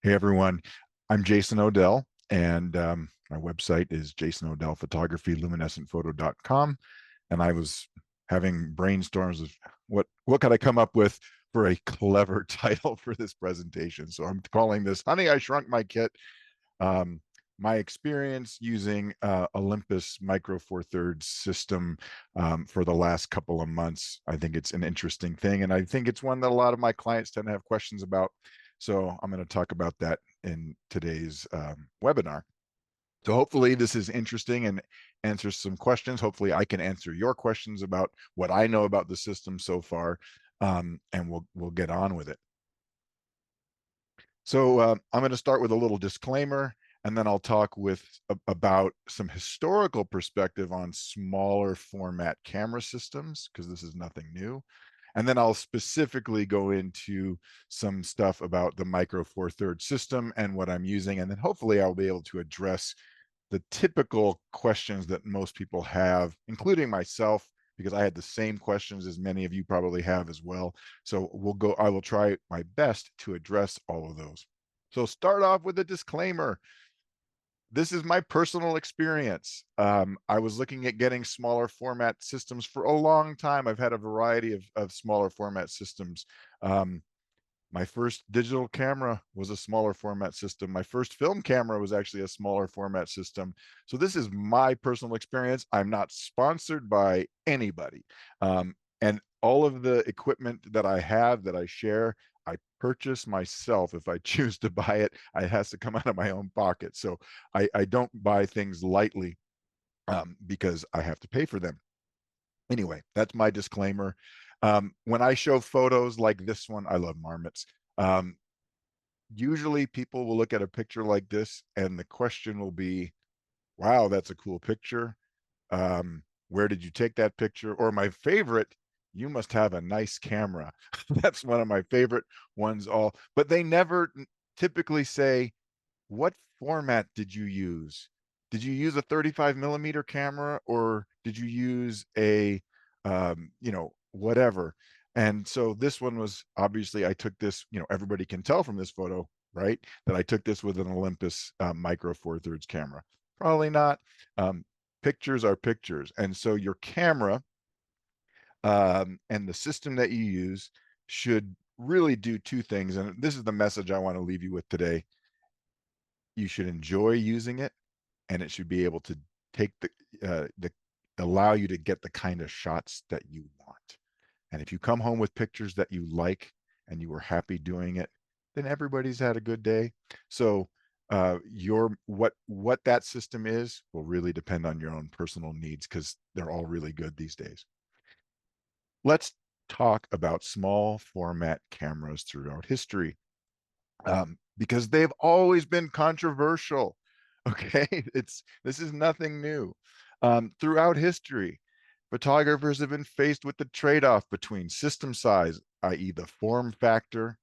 Hey everyone, I'm Jason Odell, and my website is Jason Odell Photography, luminescentphoto.com. And I was having brainstorms of what could I come up with for a clever title for this presentation. So I'm calling this "Honey, I Shrunk My Kit." Um, my experience using Olympus Micro Four Thirds system for the last couple of months, I think it's an interesting thing, and I think it's one that a lot of my clients tend to have questions about. So I'm going to talk about that in today's webinar. So hopefully this is interesting and answers some questions. Hopefully I can answer your questions about what I know about the system so far, and we'll get on with it. So I'm going to start with a little disclaimer, and then I'll talk about some historical perspective on smaller format camera systems, because this is nothing new. And then I'll specifically go into some stuff about the Micro Four Thirds system and what I'm using. And then hopefully I'll be able to address the typical questions that most people have, including myself, because I had the same questions as many of you probably have as well. So I will try my best to address all of those. So start off with a disclaimer. This is my personal experience. I was looking at getting smaller format systems for a long time. I've had a variety of smaller format systems. Um, my first digital camera was a smaller format system. My first film camera was actually a smaller format system. So this is my personal experience. I'm not sponsored by anybody. And all of the equipment that I have that I share, I purchase myself. If I choose to buy it, it has to come out of my own pocket. So I don't buy things lightly because I have to pay for them. Anyway, that's my disclaimer. When I show photos like this one, I love marmots. Um, Usually people will look at a picture like this and the question will be, wow, that's a cool picture. Where did you take that picture? Or my favorite, you must have a nice camera. That's one of my favorite ones but they never typically say, what format did you use? Did you use a 35 millimeter camera or did you use a, whatever? And so this one was obviously, I took this, everybody can tell from this photo, right, that I took this with an Olympus Micro Four Thirds camera. Probably not. Um, Pictures are pictures. And so your camera and the system that you use should really do two things. And this is the message I want to leave you with today. You should enjoy using it, and it should be able to take the allow you to get the kind of shots that you want. And if you come home with pictures that you like and you were happy doing it, then everybody's had a good day. So your what that system is will really depend on your own personal needs, because they're all really good these days. Let's talk about small format cameras throughout history, because they've always been controversial. Okay, this is nothing new. Throughout history, photographers have been faced with the trade-off between system size, i.e., the form factor,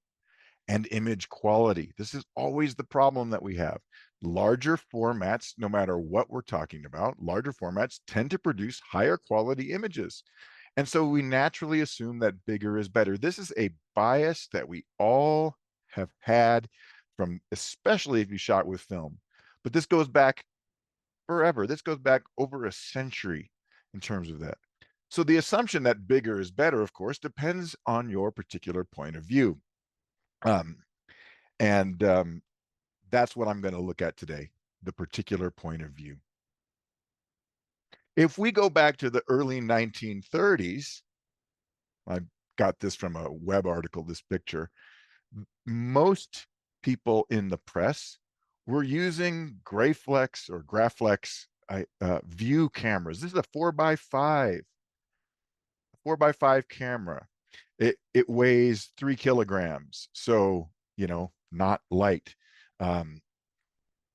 and image quality. This is always the problem that we have. Larger formats, no matter what we're talking about, larger formats tend to produce higher quality images. And so we naturally assume that bigger is better. This is a bias that we all have had from, especially if you shot with film. But this goes back forever. This goes back over a century in terms of that. So the assumption that bigger is better, of course, depends on your particular point of view. Um, and that's what I'm going to look at today, the particular point of view. If we go back to the early 1930s, I got this from a web article, this picture, most people in the press were using Graflex or Graflex view cameras. This is a 4x5, 4x5 camera. It weighs 3 kilograms, so not light. Um,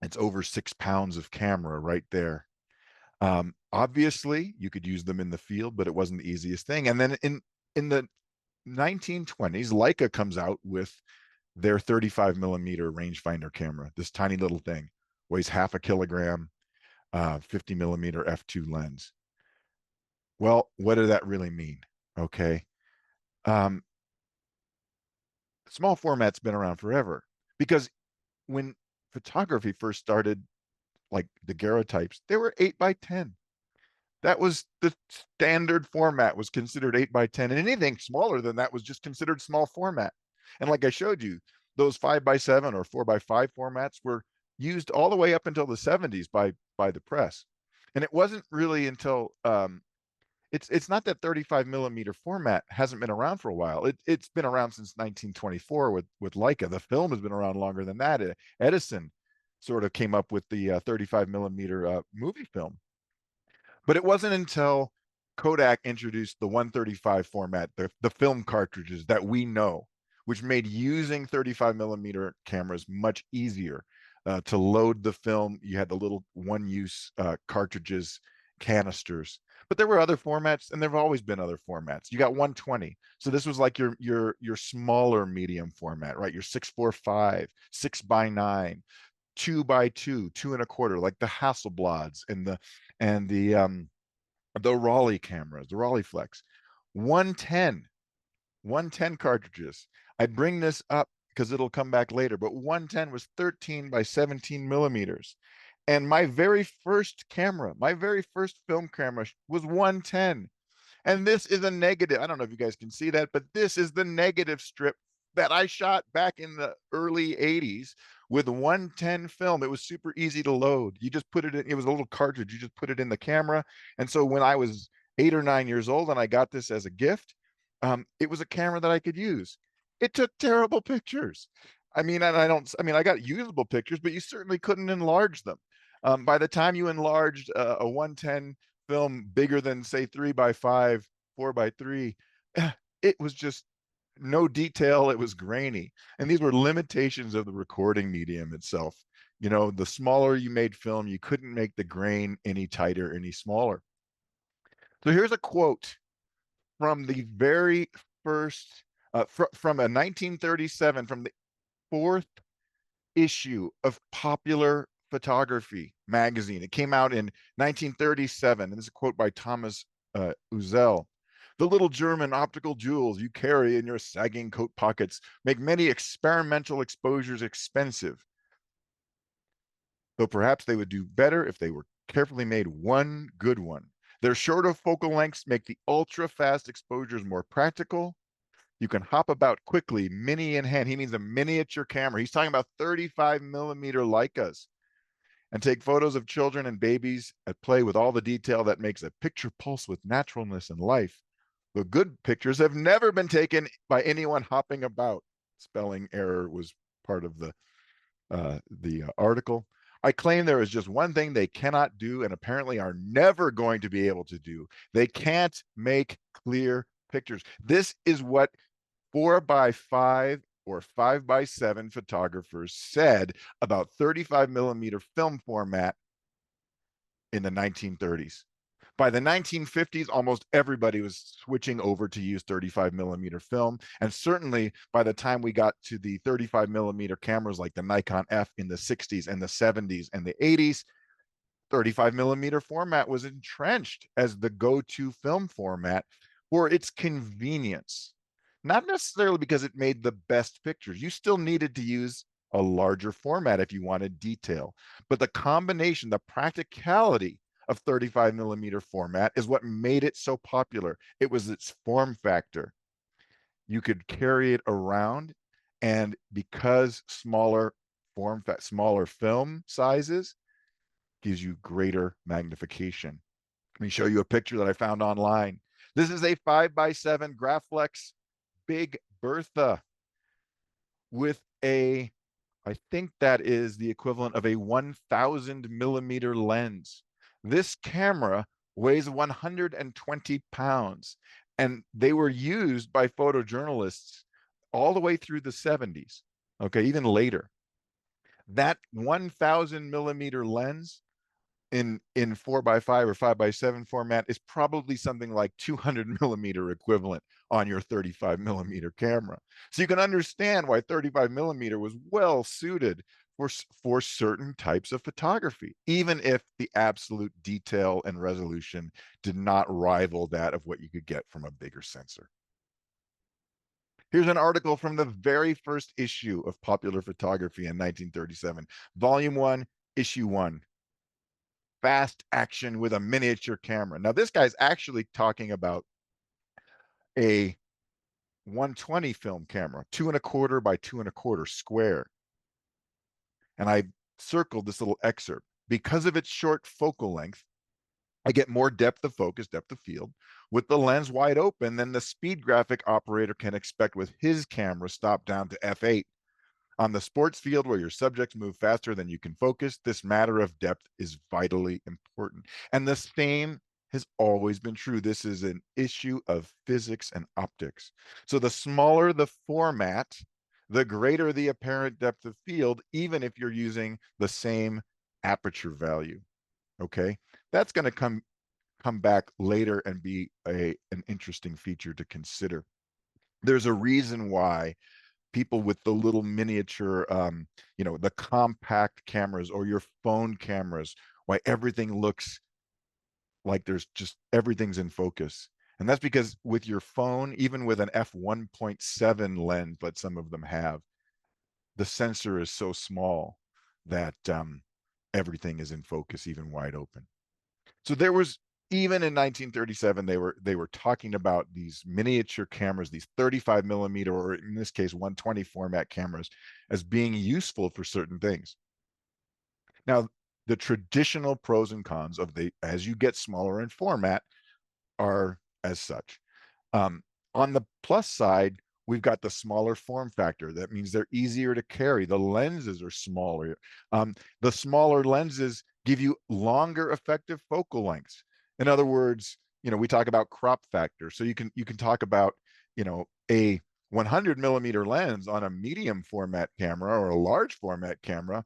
it's over 6 pounds of camera right there. Obviously, you could use them in the field, but it wasn't the easiest thing. And then in the 1920s, Leica comes out with their 35 millimeter rangefinder camera. This tiny little thing weighs half a kilogram, 50 millimeter f2 lens. Well, what did that really mean? Okay. Um, Small format's been around forever, because when photography first started, like daguerreotypes, they were 8 by 10. That was the standard format, was considered 8 by 10. And anything smaller than that was just considered small format. And like I showed you, those 5 by 7 or 4 by 5 formats were used all the way up until the 70s by the press. And it wasn't really until it's not that 35 millimeter format hasn't been around for a while. It's been around since 1924 with Leica. The film has been around longer than that. Edison sort of came up with the 35 millimeter movie film. But it wasn't until Kodak introduced the 135 format, the film cartridges that we know, which made using 35 millimeter cameras much easier to load the film. You had the little one use cartridges, canisters. But there were other formats, and there have always been other formats. You got 120. So this was like your smaller medium format, right? Your 645, 6 by 9, 2 by 2, 2 1/4, like the Hasselblads and the Raleigh cameras, the Raleigh Flex. 110, 110 cartridges. I bring this up because it'll come back later, but 110 was 13 by 17 millimeters. And my very first camera, my very first film camera was 110. And this is a negative. I don't know if you guys can see that, but this is the negative strip that I shot back in the early 80s with 110 film. It was super easy to load. You just put it in, it was a little cartridge. You just put it in the camera. And so when I was 8 or 9 years old and I got this as a gift, it was a camera that I could use. It took terrible pictures. I mean, and I mean, I got usable pictures, but you certainly couldn't enlarge them. By the time you enlarged a 110 film bigger than say 3 by 5, 4 by 3, it was just no detail. It was grainy. And these were limitations of the recording medium itself. You know, the smaller you made film, you couldn't make the grain any tighter, any smaller. So here's a quote from the very first, from a 1937, from the fourth issue of Popular Photography magazine. It came out in 1937, and this is a quote by Thomas Uzel. The little German optical jewels you carry in your sagging coat pockets make many experimental exposures expensive, though perhaps they would do better if they were carefully made one good one. Their shorter focal lengths make the ultra fast exposures more practical. You can hop about quickly, mini in hand. He means a miniature camera. He's talking about 35 millimeter Leicas, and take photos of children and babies at play with all the detail that makes a picture pulse with naturalness and life. The good pictures have never been taken by anyone hopping about. Spelling error was part of the article. I claim there is just one thing they cannot do and apparently are never going to be able to do. They can't make clear pictures. This is what 4 by 5 or 5 by 7 photographers said about 35 millimeter film format in the 1930s. By the 1950s, almost everybody was switching over to use 35 millimeter film. And certainly by the time we got to the 35 millimeter cameras like the Nikon F in the 60s and the 70s and the 80s, 35 millimeter format was entrenched as the go-to film format for its convenience. Not necessarily because it made the best pictures. You still needed to use a larger format if you wanted detail. But the combination, the practicality of 35 millimeter format is what made it so popular. It was its form factor. You could carry it around, and because smaller film sizes gives you greater magnification. Let me show you a picture that I found online. This is a 5 by 7 Graflex Big Bertha with I think that is the equivalent of a 1,000 millimeter lens. This camera weighs 120 pounds, and they were used by photojournalists all the way through the 70s, okay, even later. That 1,000 millimeter lens in 4 by 5 or 5 by 7 format is probably something like 200 millimeter equivalent on your 35 millimeter camera. So you can understand why 35 millimeter was well suited for certain types of photography, even if the absolute detail and resolution did not rival that of what you could get from a bigger sensor. Here's an article from the very first issue of Popular Photography in 1937, Volume 1, Issue 1. Fast action with a miniature camera. Now, this guy's actually talking about a 120 film camera, 2.25 by 2.25 square. And I circled this little excerpt. Because of its short focal length, I get more depth of focus, depth of field, with the lens wide open than the speed graphic operator can expect with his camera stopped down to f8. On the sports field where your subjects move faster than you can focus, this matter of depth is vitally important. And the same has always been true. This is an issue of physics and optics. So the smaller the format, the greater the apparent depth of field, even if you're using the same aperture value. Okay, that's going to come back later and be an interesting feature to consider. There's a reason why people with the little miniature, the compact cameras or your phone cameras, why everything looks like there's just everything's in focus. And that's because with your phone, even with an f1.7 lens that some of them have, the sensor is so small that everything is in focus, even wide open. So there was, even in 1937, they were talking about these miniature cameras, these 35 millimeter, or in this case 120 format cameras, as being useful for certain things. Now, the traditional pros and cons of as you get smaller in format are as such. Um, on the plus side, we've got the smaller form factor. That means they're easier to carry. The lenses are smaller. The smaller lenses give you longer effective focal lengths. In other words, we talk about crop factor. So you can talk about, a 100 millimeter lens on a medium format camera or a large format camera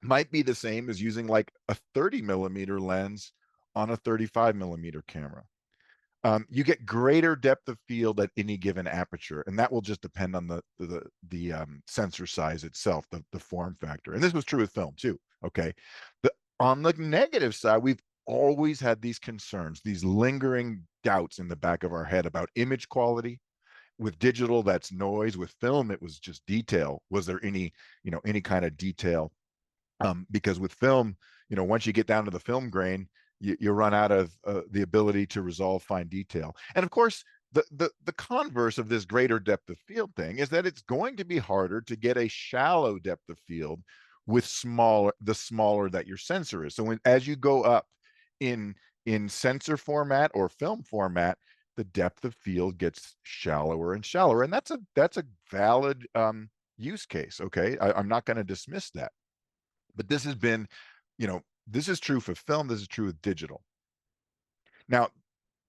might be the same as using like a 30 millimeter lens on a 35 millimeter camera. You get greater depth of field at any given aperture, and that will just depend on the sensor size itself, the form factor. And this was true with film too. Okay, on the negative side, we've always had these concerns, these lingering doubts in the back of our head about image quality. With digital, that's noise. With film, it was just detail. Was there any kind of detail? Because with film, once you get down to the film grain, you run out of the ability to resolve fine detail. And of course, the converse of this greater depth of field thing is that it's going to be harder to get a shallow depth of field with the smaller that your sensor is. So as you go up in sensor format or film format, the depth of field gets shallower and shallower, and that's a valid use case. Okay, I'm not going to dismiss that. But this has been, this is true for film, this is true with digital. Now,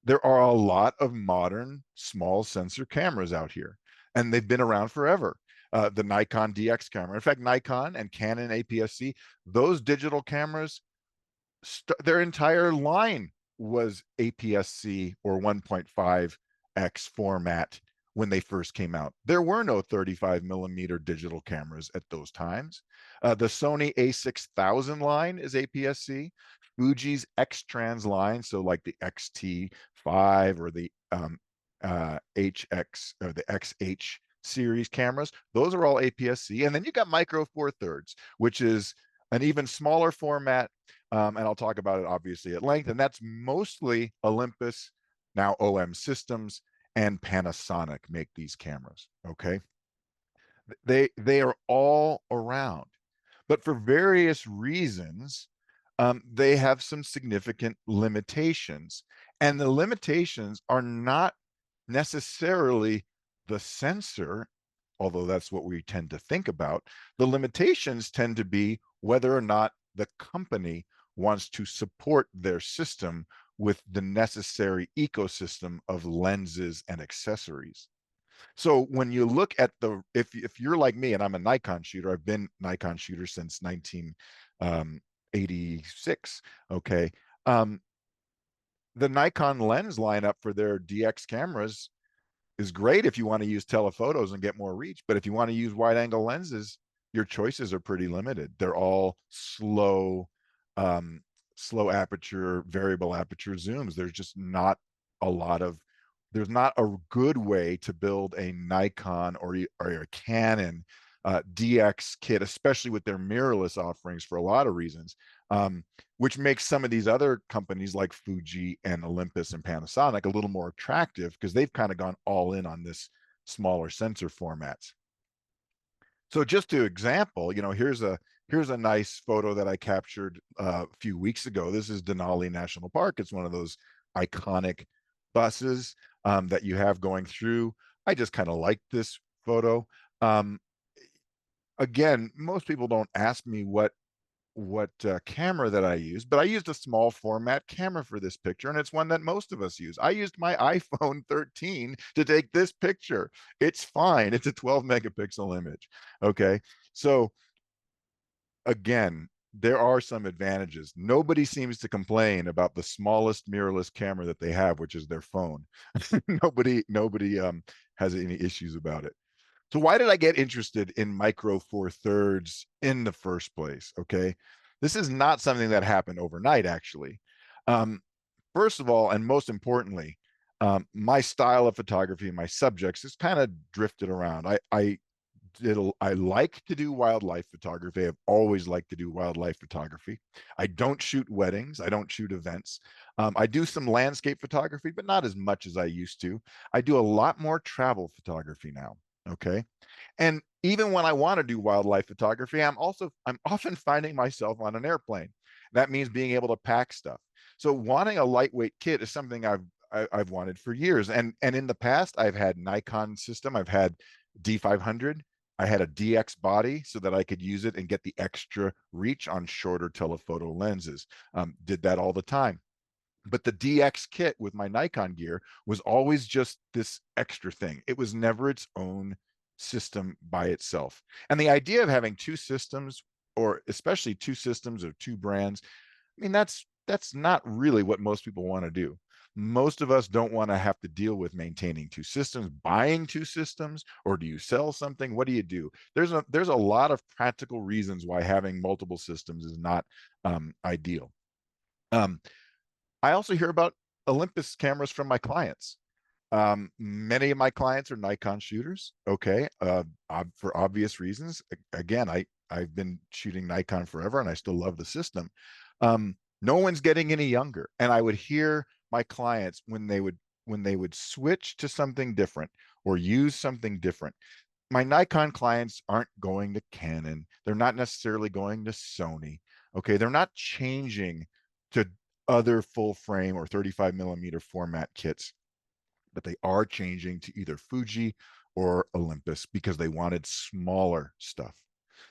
there are a lot of modern small sensor cameras out here, and they've been around forever. The Nikon DX camera. In fact, Nikon and Canon APS-C, those digital cameras, their entire line was APS-C or 1.5x format when they first came out. There were no 35 millimeter digital cameras at those times. The Sony A6000 line is APS-C. Fuji's X-Trans line, so like the XT5 or the HX or the XH series cameras, those are all APS-C. And then you got Micro Four Thirds, which is an even smaller format. And I'll talk about it obviously at length. And that's mostly Olympus, now OM Systems, and Panasonic make these cameras. Okay, they are all around, but for various reasons, they have some significant limitations, and the limitations are not necessarily the sensor, although that's what we tend to think about. The limitations tend to be whether or not the company wants to support their system with the necessary ecosystem of lenses and accessories. So when you look at if you're like me and I'm a Nikon shooter, I've been Nikon shooter since 1986. Okay. The Nikon lens lineup for their DX cameras is great if you want to use telephotos and get more reach. But if you want to use wide angle lenses, your choices are pretty limited. They're all slow aperture, variable aperture zooms. There's just not a lot of there's not a good way to build a Nikon or a Canon DX kit, especially with their mirrorless offerings for a lot of reasons, which makes some of these other companies like Fuji and Olympus and Panasonic a little more attractive because they've kind of gone all in on this smaller sensor formats. So just to example, here's a nice photo that I captured a few weeks ago. This is Denali National Park. It's one of those iconic buses that you have going through. I just kind of like this photo. Um, Again, most people don't ask me what camera that I use, but I used a small format camera for this picture, and it's one that most of us use. I used my iPhone 13 to take this picture. It's fine. It's a 12 megapixel image. Okay. So again, there are some advantages. Nobody seems to complain about the smallest mirrorless camera that they have, which is their phone. Nobody has any issues about it. So why did I get interested in micro four thirds in the first place? Okay. This is not something that happened overnight, actually. Um, First of all, and most importantly, my style of photography, my subjects, has kind of drifted around. I like to do wildlife photography. I've always liked to do wildlife photography. I don't shoot weddings. I don't shoot events. I do some landscape photography, but not as much as I used to. I do a lot more travel photography now. Okay. And even when I want to do wildlife photography, I'm often finding myself on an airplane. That means being able to pack stuff. So wanting a lightweight kit is something I've wanted for years. And in the past, I've had Nikon system. I've had D500. I had a DX body so that I could use it and get the extra reach on shorter telephoto lenses. Did that all the time. But the DX kit with my Nikon gear was always just this extra thing. It was never its own system by itself. And the idea of having two systems, or especially two systems or two brands, I mean, that's not really what most people want to do. Most of us don't want to have to deal with maintaining two systems, buying two systems, or do you sell something? What do you do? There's a lot of practical reasons why having multiple systems is not ideal. Um, I also hear about Olympus cameras from my clients. Many of my clients are Nikon shooters. Okay, for obvious reasons. Again, I've been shooting Nikon forever, and I still love the system. No one's getting any younger, and I would hear my clients when they would switch to something different or use something different. My Nikon clients aren't going to Canon. They're not necessarily going to Sony. Okay, they're not changing to other full frame or 35 millimeter format kits, but they are changing to either Fuji or Olympus because they wanted smaller stuff.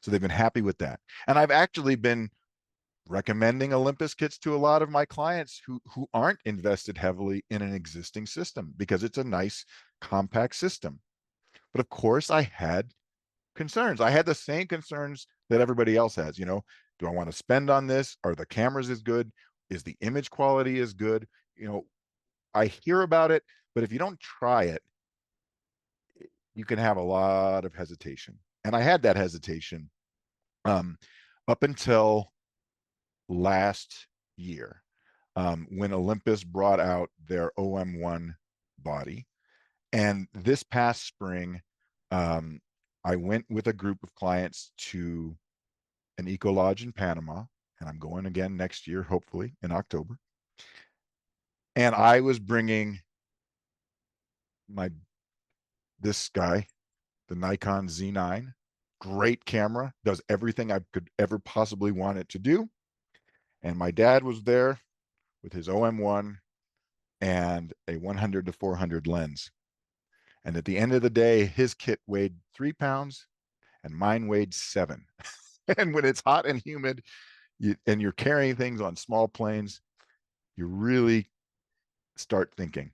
So they've been happy with that. And I've actually been recommending Olympus kits to a lot of my clients who aren't invested heavily in an existing system because it's a nice compact system. But of course, I had concerns. I had the same concerns that everybody else has. Do I want to spend on this? Are the cameras as good? Is the image quality as good? You know, I hear about it, but if you don't try it, you can have a lot of hesitation. And I had that hesitation um, up until last year when Olympus brought out their OM1 body. And this past spring, um, I went with a group of clients to an eco lodge in Panama, and I'm going again next year, hopefully in October. And I was bringing my this guy, the Nikon Z9, great camera, does everything I could ever possibly want it to do. And my dad was there with his OM1 and a 100 to 400 lens. And at the end of the day, his kit weighed 3 pounds and mine weighed 7. And when it's hot and humid and you're carrying things on small planes, you really start thinking.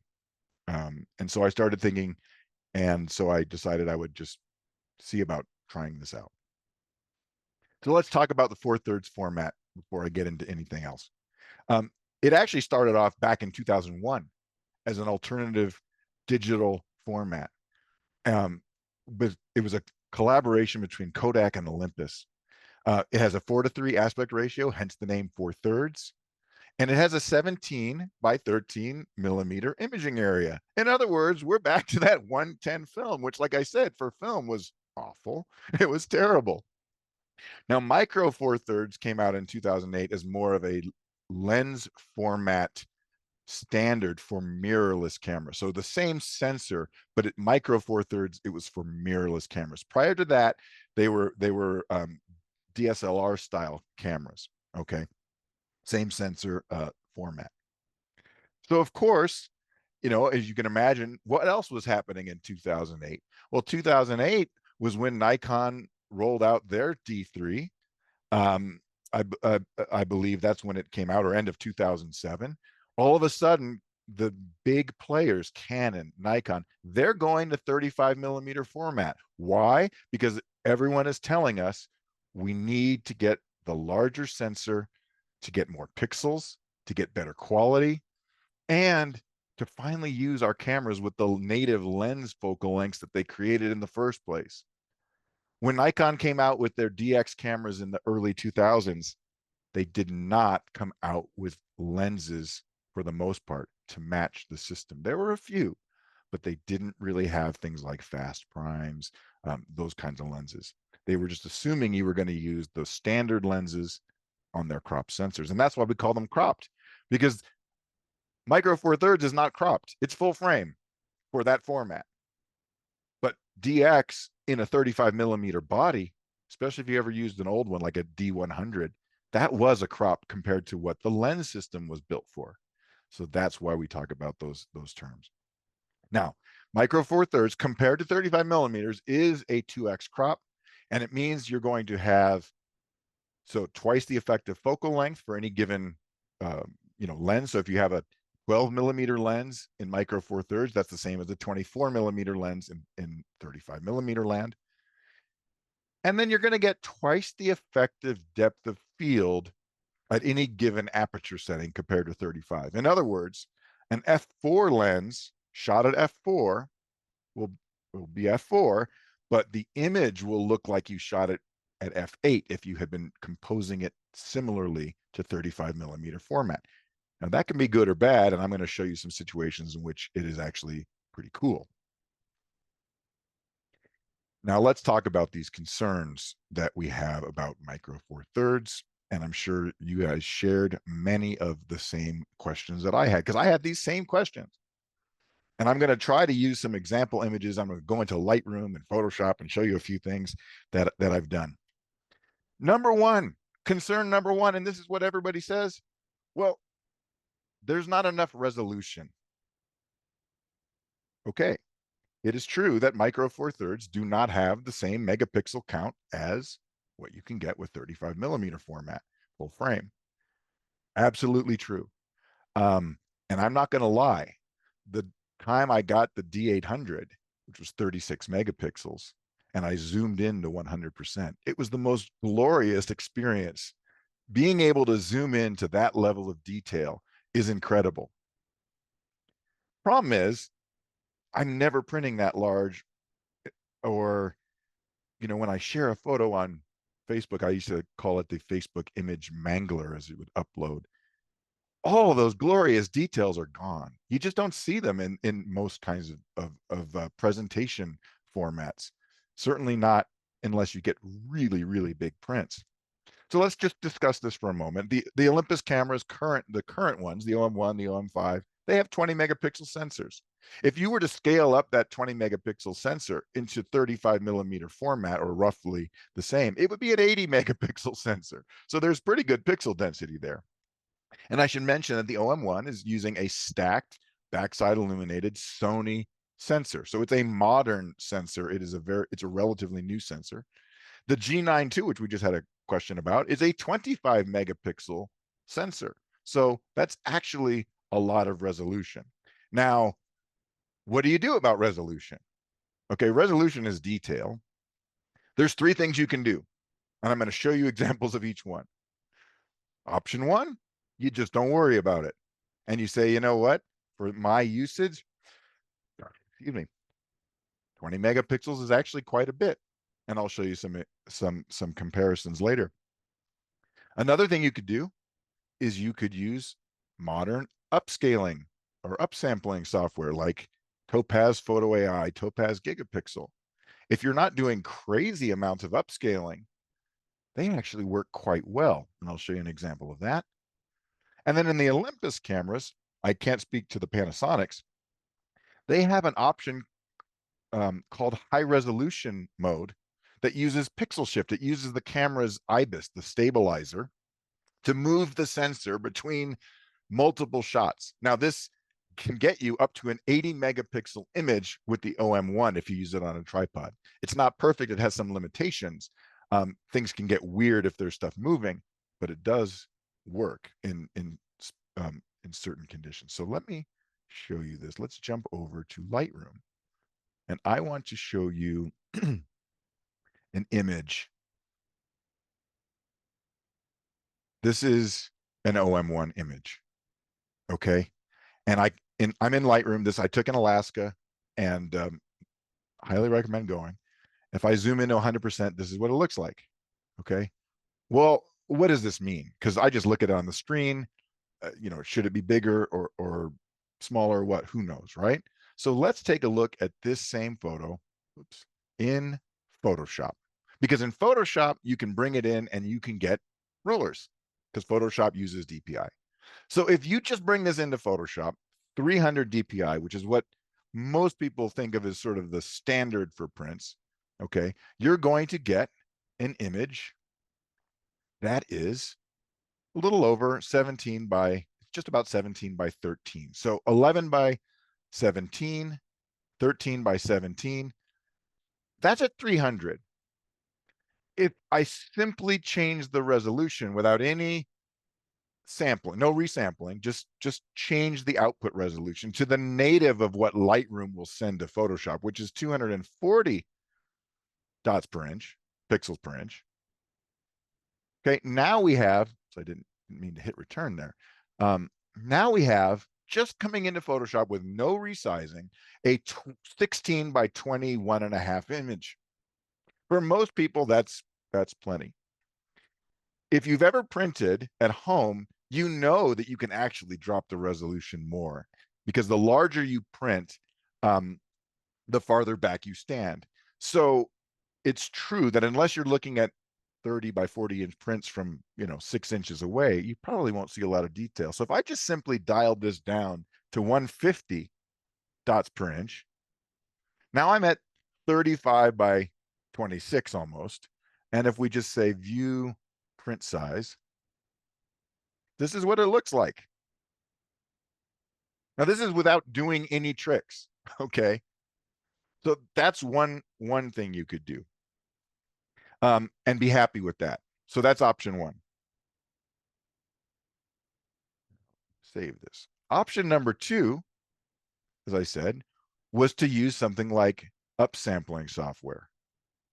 And so I started thinking, and so I decided I would just see about trying this out. So let's talk about the 4/3 format before I get into anything else. Um, it actually started off back in 2001 as an alternative digital format. But it was a collaboration between Kodak and Olympus. It has a 4:3 aspect ratio, hence the name 4/3. And it has a 17 by 13 millimeter imaging area. In other words, we're back to that 110 film, which, like I said, for film was awful. It was terrible. Now, Micro Four Thirds came out in 2008 as more of a lens format standard for mirrorless cameras. So the same sensor, but at Micro Four Thirds, it was for mirrorless cameras. Prior to that, they were DSLR style cameras. Okay, same sensor format. So of course, as you can imagine, what else was happening in 2008? Well, 2008 was when Nikon rolled out their D3. Um, I believe that's when it came out, or end of 2007. All of a sudden, the big players, Canon, Nikon, they're going to 35 millimeter format. Why? Because everyone is telling us we need to get the larger sensor to get more pixels, to get better quality, and to finally use our cameras with the native lens focal lengths that they created in the first place. When Nikon came out with their DX cameras in the early 2000s, they did not come out with lenses for the most part to match the system. There were a few, but they didn't really have things like fast primes, those kinds of lenses. They were just assuming you were going to use the standard lenses on their crop sensors. And that's why we call them cropped, because Micro Four Thirds is not cropped. It's full frame for that format. But DX in a 35 millimeter body, especially if you ever used an old one like a D100, that was a crop compared to what the lens system was built for. So that's why we talk about those terms. Now, Micro Four Thirds compared to 35 millimeters is a 2x crop, and it means you're going to have twice the effective focal length for any given lens. So if you have a 12 millimeter lens in Micro Four Thirds, that's the same as a 24 millimeter lens in 35 millimeter land. And then you're going to get twice the effective depth of field at any given aperture setting compared to 35. In other words, an f4 lens shot at f4 will, will be f4, but the image will look like you shot it at f8 if you had been composing it similarly to 35 millimeter format. Now that can be good or bad, and I'm going to show you some situations in which it is actually pretty cool. Now let's talk about these concerns that we have about Micro Four Thirds. And I'm sure you guys shared many of the same questions that I had, because I had these same questions. And I'm going to try to use some example images. I'm going to go into Lightroom and Photoshop and show you a few things that I've done. Number one, concern number one, and this is what everybody says, well, there's not enough resolution. Okay, it is true that Micro Four Thirds do not have the same megapixel count as what you can get with 35 millimeter format, full frame. Absolutely true. And I'm not going to lie, the time I got the D800, which was 36 megapixels, and I zoomed in to 100%, it was the most glorious experience. Being able to zoom in to that level of detail is incredible. Problem is, I'm never printing that large, or, when I share a photo on Facebook, I used to call it the Facebook image mangler as it would upload. All of those glorious details are gone. You just don't see them in most kinds of presentation formats. Certainly not unless you get really, really big prints. So let's just discuss this for a moment. The Olympus cameras, the current ones, the OM1, the OM5, they have 20 megapixel sensors. If you were to scale up that 20 megapixel sensor into 35 millimeter format, or roughly the same, it would be an 80 megapixel sensor. So there's pretty good pixel density there. And I should mention that the OM1 is using a stacked backside illuminated Sony sensor. So it's a modern sensor. It's a relatively new sensor. The G9 II, which we just had a question about, is a 25 megapixel sensor. So that's actually a lot of resolution. Now, what do you do about resolution? Okay, resolution is detail. There's three things you can do, and I'm going to show you examples of each one. Option one, you just don't worry about it. And you say, you know what? For my usage, excuse me, 20 megapixels is actually quite a bit. And I'll show you some comparisons later. Another thing you could do is you could use modern upscaling or upsampling software like Topaz Photo AI, Topaz Gigapixel. If you're not doing crazy amounts of upscaling, they actually work quite well. And I'll show you an example of that. And then in the Olympus cameras, I can't speak to the Panasonics. They have an option called high resolution mode that uses pixel shift. It uses the camera's IBIS, the stabilizer, to move the sensor between multiple shots. Now, this can get you up to an 80 megapixel image with the OM1 if you use it on a tripod. It's not perfect, it has some limitations. Things can get weird if there's stuff moving, but it does work in certain conditions. So let me show you this. Let's jump over to Lightroom. And I want to show you an image. This is an OM1 image. Okay. And I'm in Lightroom. This I took in Alaska, and highly recommend going. If I zoom in to 100%, this is what it looks like. Okay. Well, what does this mean? Because I just look at it on the screen. Should it be bigger or smaller? What? Who knows, right? So let's take a look at this same photo, oops, in Photoshop. Because in Photoshop, you can bring it in and you can get rollers because Photoshop uses DPI. So if you just bring this into Photoshop, 300 DPI, which is what most people think of as sort of the standard for prints, okay, you're going to get an image that is a little over 17 by, just about 17 by 13. So 11 by 17, 13 by 17, that's at 300. If I simply change the resolution without any sampling, no resampling, just change the output resolution to the native of what Lightroom will send to Photoshop, which is 240 dots per inch, pixels per inch. Okay, now we have, so I didn't mean to hit return there. Now we have, just coming into Photoshop with no resizing, a 16 by 21.5 image. For most people, that's plenty. If you've ever printed at home, you know that you can actually drop the resolution more because the larger you print, the farther back you stand. So it's true that unless you're looking at 30 by 40 inch prints from 6 inches away, you probably won't see a lot of detail. So if I just simply dialed this down to 150 dots per inch, now I'm at 35 by 26 almost. And if we just say view print size, this is what it looks like. Now this is without doing any tricks. Okay. So that's one thing you could do. And be happy with that. So that's option one. Save this. Option number two, as I said, was to use something like upsampling software.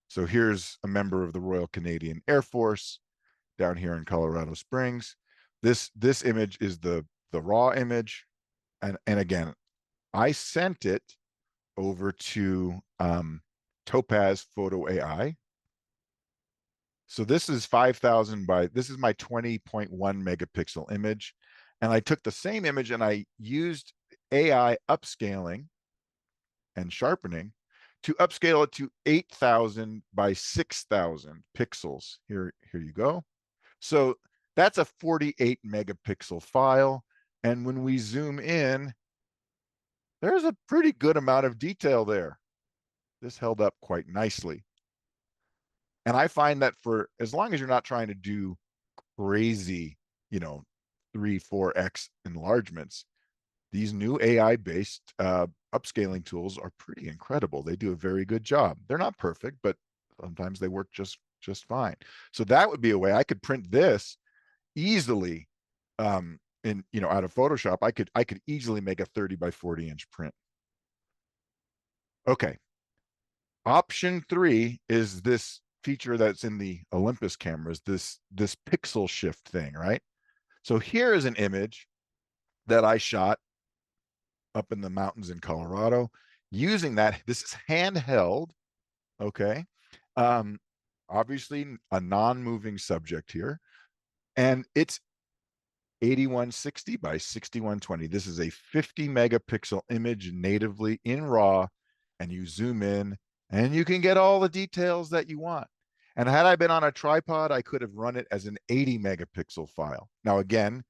So here's a member of the Royal Canadian Air Force down here in Colorado Springs. This image is the raw image. And again, I sent it over to Topaz Photo AI. So this is 5,000 by, this is my 20.1 megapixel image. And I took the same image and I used AI upscaling and sharpening to upscale it to 8,000 by 6,000 pixels. Here you go. So that's a 48 megapixel file. And when we zoom in, there's a pretty good amount of detail there. This held up quite nicely. And I find that for as long as you're not trying to do crazy, 3-4x enlargements, these new AI-based upscaling tools are pretty incredible. They do a very good job. They're not perfect, but sometimes they work just fine. So that would be a way I could print this easily out of Photoshop. I could easily make a 30 by 40 inch print. Okay. Option three is this feature that's in the Olympus cameras, this pixel shift thing, right? So here is an image that I shot up in the mountains in Colorado using that. This is handheld, okay? Obviously a non-moving subject here. And it's 8160 by 6120. This is a 50 megapixel image natively in RAW, and you zoom in and you can get all the details that you want. And had I been on a tripod, I could have run it as an 80 megapixel file. Now, again,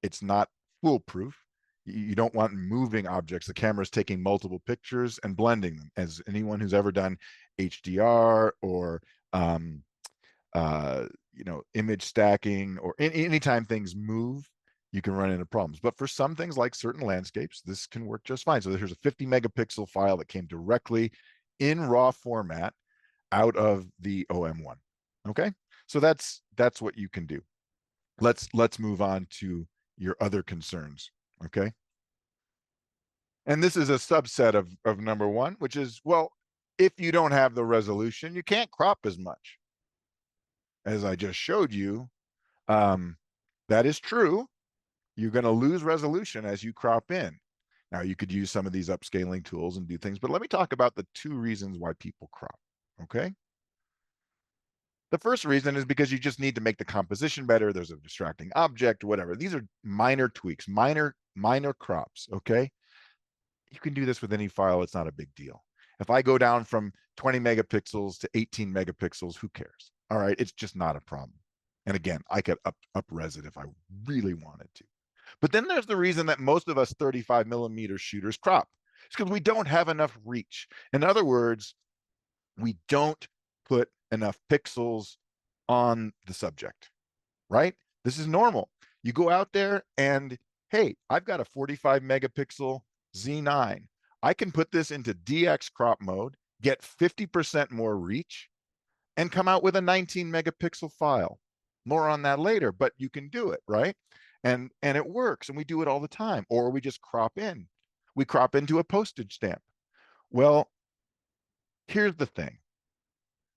it's not foolproof. You don't want moving objects. The camera is taking multiple pictures and blending them. As anyone who's ever done HDR or um, image stacking, or anytime things move, you can run into problems. But for some things like certain landscapes, this can work just fine. So here's a 50 megapixel file that came directly in RAW format out of the OM1. Okay, so that's what you can do. Let's move on to your other concerns. Okay, and this is a subset of number one, which is, well, if you don't have the resolution, you can't crop as much. As I just showed you, that is true. You're going to lose resolution as you crop in. Now, you could use some of these upscaling tools and do things, but let me talk about the two reasons why people crop. Okay. The first reason is because you just need to make the composition better. There's a distracting object, whatever. These are minor tweaks, minor crops. Okay. You can do this with any file. It's not a big deal. If I go down from 20 megapixels to 18 megapixels, who cares? All right. It's just not a problem. And again, I could up-res it if I really wanted to. But then there's the reason that most of us 35 millimeter shooters crop. It's because we don't have enough reach. In other words, we don't put enough pixels on the subject, right? This is normal. You go out there and, hey, I've got a 45 megapixel Z9. I can put this into DX crop mode, get 50% more reach, and come out with a 19 megapixel file. More on that later, but you can do it, right? And it works, and we do it all the time. Or we just crop in. We crop into a postage stamp. Well, here's the thing.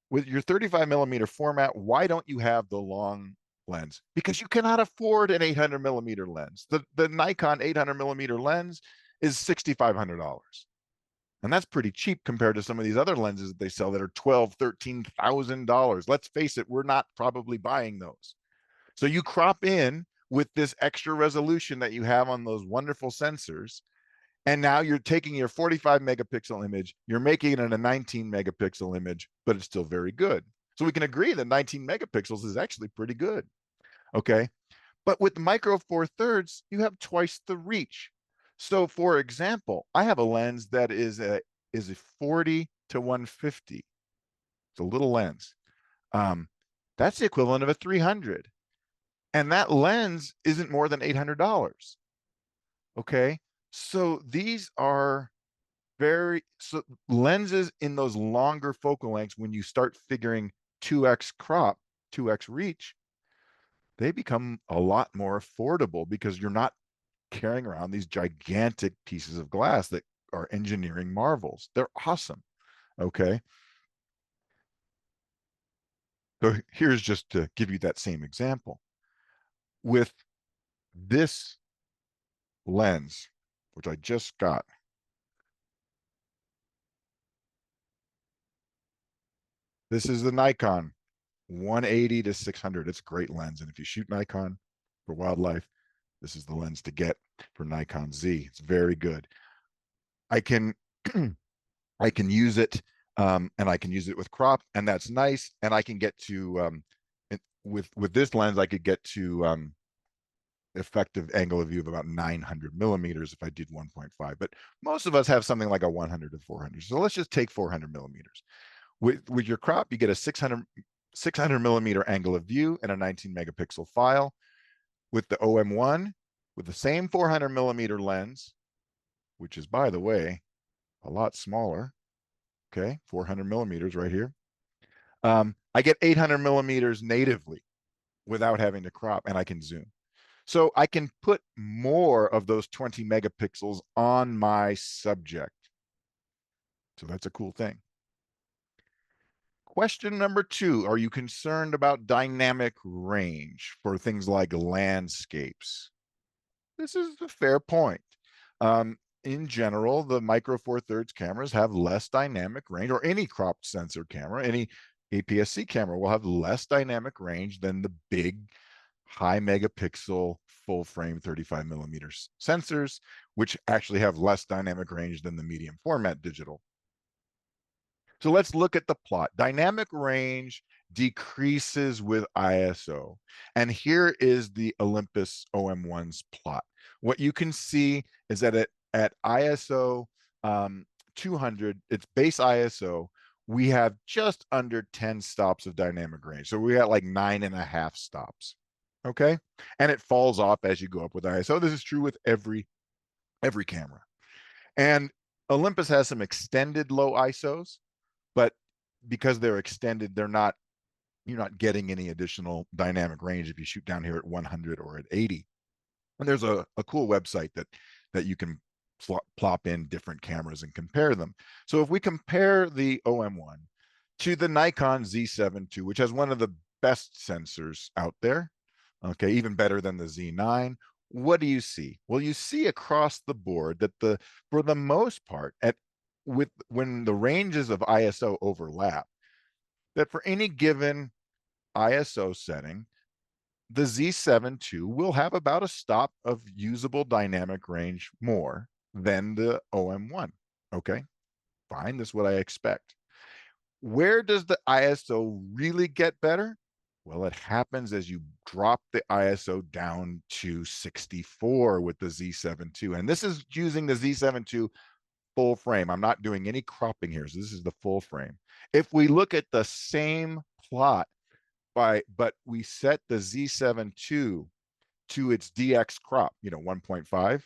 With your 35 millimeter format, why don't you have the long lens? Because you cannot afford an 800 millimeter lens. The Nikon 800 millimeter lens is $6,500. And that's pretty cheap compared to some of these other lenses that they sell that are $12,000, $13,000. Let's face it, we're not probably buying those. So you crop in with this extra resolution that you have on those wonderful sensors. And now you're taking your 45 megapixel image, you're making it a 19 megapixel image, but it's still very good. So we can agree that 19 megapixels is actually pretty good. Okay. But with Micro Four Thirds, you have twice the reach. So for example, I have a lens that is a 40 to 150. It's a little lens. That's the equivalent of a 300. And that lens isn't more than $800. Okay. So these are so lenses in those longer focal lengths, when you start figuring 2x crop, 2x reach, they become a lot more affordable because you're not carrying around these gigantic pieces of glass that are engineering marvels. They're awesome. Okay. So here's just to give you that same example. With this lens, which I just got, this is the Nikon 180 to 600. It's a great lens. And if you shoot Nikon for wildlife, this is the lens to get for Nikon Z. It's very good. I can I can use it, and I can use it with crop, and that's nice. And I can get to with this lens, I could get to effective angle of view of about 900 millimeters if I did 1.5. But most of us have something like a 100 to 400. So let's just take 400 millimeters. With your crop, you get a 600 millimeter angle of view and a 19 megapixel file. With the OM1, with the same 400 millimeter lens, which is, by the way, a lot smaller. Okay, 400 millimeters right here. I get 800 millimeters natively without having to crop, and I can zoom. So I can put more of those 20 megapixels on my subject. So that's a cool thing. Question number 2, are you concerned about dynamic range for things like landscapes? This is a fair point. In general, the Micro Four Thirds cameras have less dynamic range, or any cropped sensor camera, any APS-C camera will have less dynamic range than the big high megapixel full frame 35 millimeters sensors, which actually have less dynamic range than the medium format digital. So let's look at the plot. Dynamic range decreases with ISO. And here is the Olympus OM1's plot. What you can see is that at ISO 200, its base ISO, we have just under 10 stops of dynamic range. So we got like 9.5 stops. Okay. And it falls off as you go up with ISO. This is true with every camera. And Olympus has some extended low ISOs, but because they're extended, you're not getting any additional dynamic range if you shoot down here at 100 or at 80. And there's a cool website that you can plop in different cameras and compare them. So if we compare the OM1 to the Nikon Z7 II, which has one of the best sensors out there, okay, even better than the Z9, what do you see? Well, you see across the board that for the most part, when the ranges of ISO overlap, that for any given ISO setting, the Z7 II will have about a stop of usable dynamic range more than the OM1. Okay, fine, that's what I expect. Where does the ISO really get better? Well, it happens as you drop the ISO down to 64 with the Z7 II. And this is using the Z7 II full frame. I'm not doing any cropping here. So this is the full frame. If we look at the same plot, but we set the Z7 II to its DX crop, 1.5,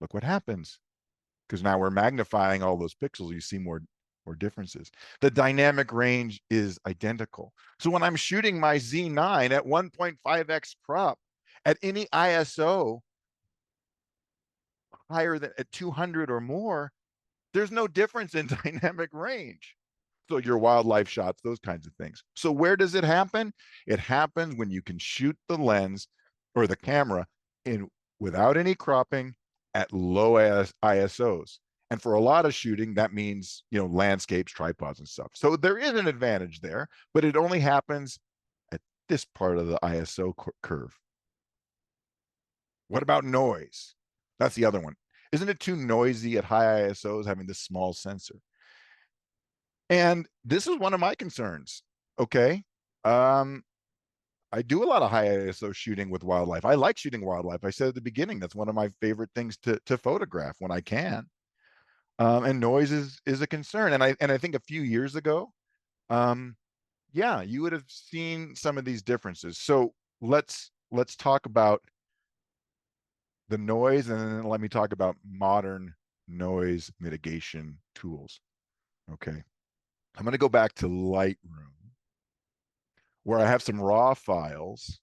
look what happens. Because now we're magnifying all those pixels. You see more differences. The dynamic range is identical. So when I'm shooting my Z9 at 1.5x crop at any ISO higher than at 200 or more, there's no difference in dynamic range. So your wildlife shots, those kinds of things. So where does it happen? It happens when you can shoot the lens or the camera in without any cropping at low ISOs. And for a lot of shooting, that means, landscapes, tripods and stuff. So there is an advantage there, but it only happens at this part of the ISO curve. What about noise? That's the other one. Isn't it too noisy at high ISOs having this small sensor? And this is one of my concerns. Okay. I do a lot of high ISO shooting with wildlife. I like shooting wildlife. I said at the beginning, that's one of my favorite things to photograph when I can. And noise is a concern. And I think a few years ago, yeah, you would have seen some of these differences. So let's talk about the noise, and then let me talk about modern noise mitigation tools. Okay. I'm going to go back to Lightroom, where I have some raw files.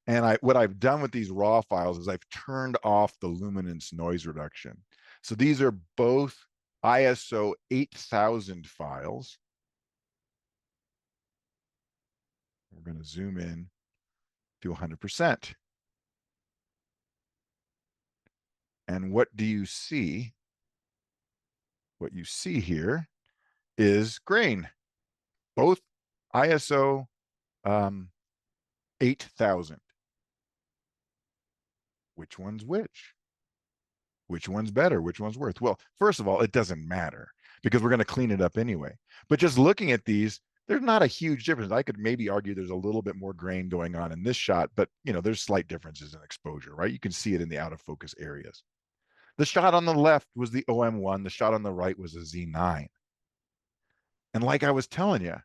And what I've done with these raw files is I've turned off the luminance noise reduction. So these are both ISO 8000 files. We're going to zoom in to 100%. And what do you see? What you see here is grain, both ISO 8000. Which one's which? Which one's better? Which one's worse? Well, first of all, it doesn't matter because we're going to clean it up anyway. But just looking at these, there's not a huge difference. I could maybe argue there's a little bit more grain going on in this shot, but there's slight differences in exposure, right? You can see it in the out of focus areas. The shot on the left was the OM1. The shot on the right was a Z9. And like I was telling you,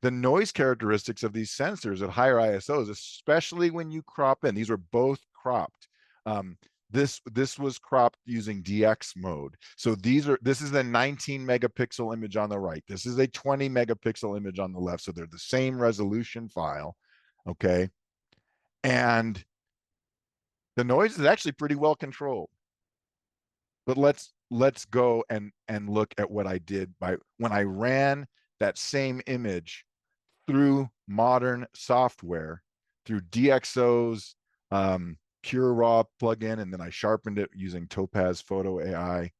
the noise characteristics of these sensors at higher ISOs, especially when you crop in, these were both cropped. This was cropped using DX mode. So this is a 19 megapixel image on the right. This is a 20 megapixel image on the left. So they're the same resolution file. Okay. And the noise is actually pretty well controlled. But let's go and look at what I did when I ran that same image through modern software, through DxO's Pure Raw plugin, and then I sharpened it using Topaz Photo AI.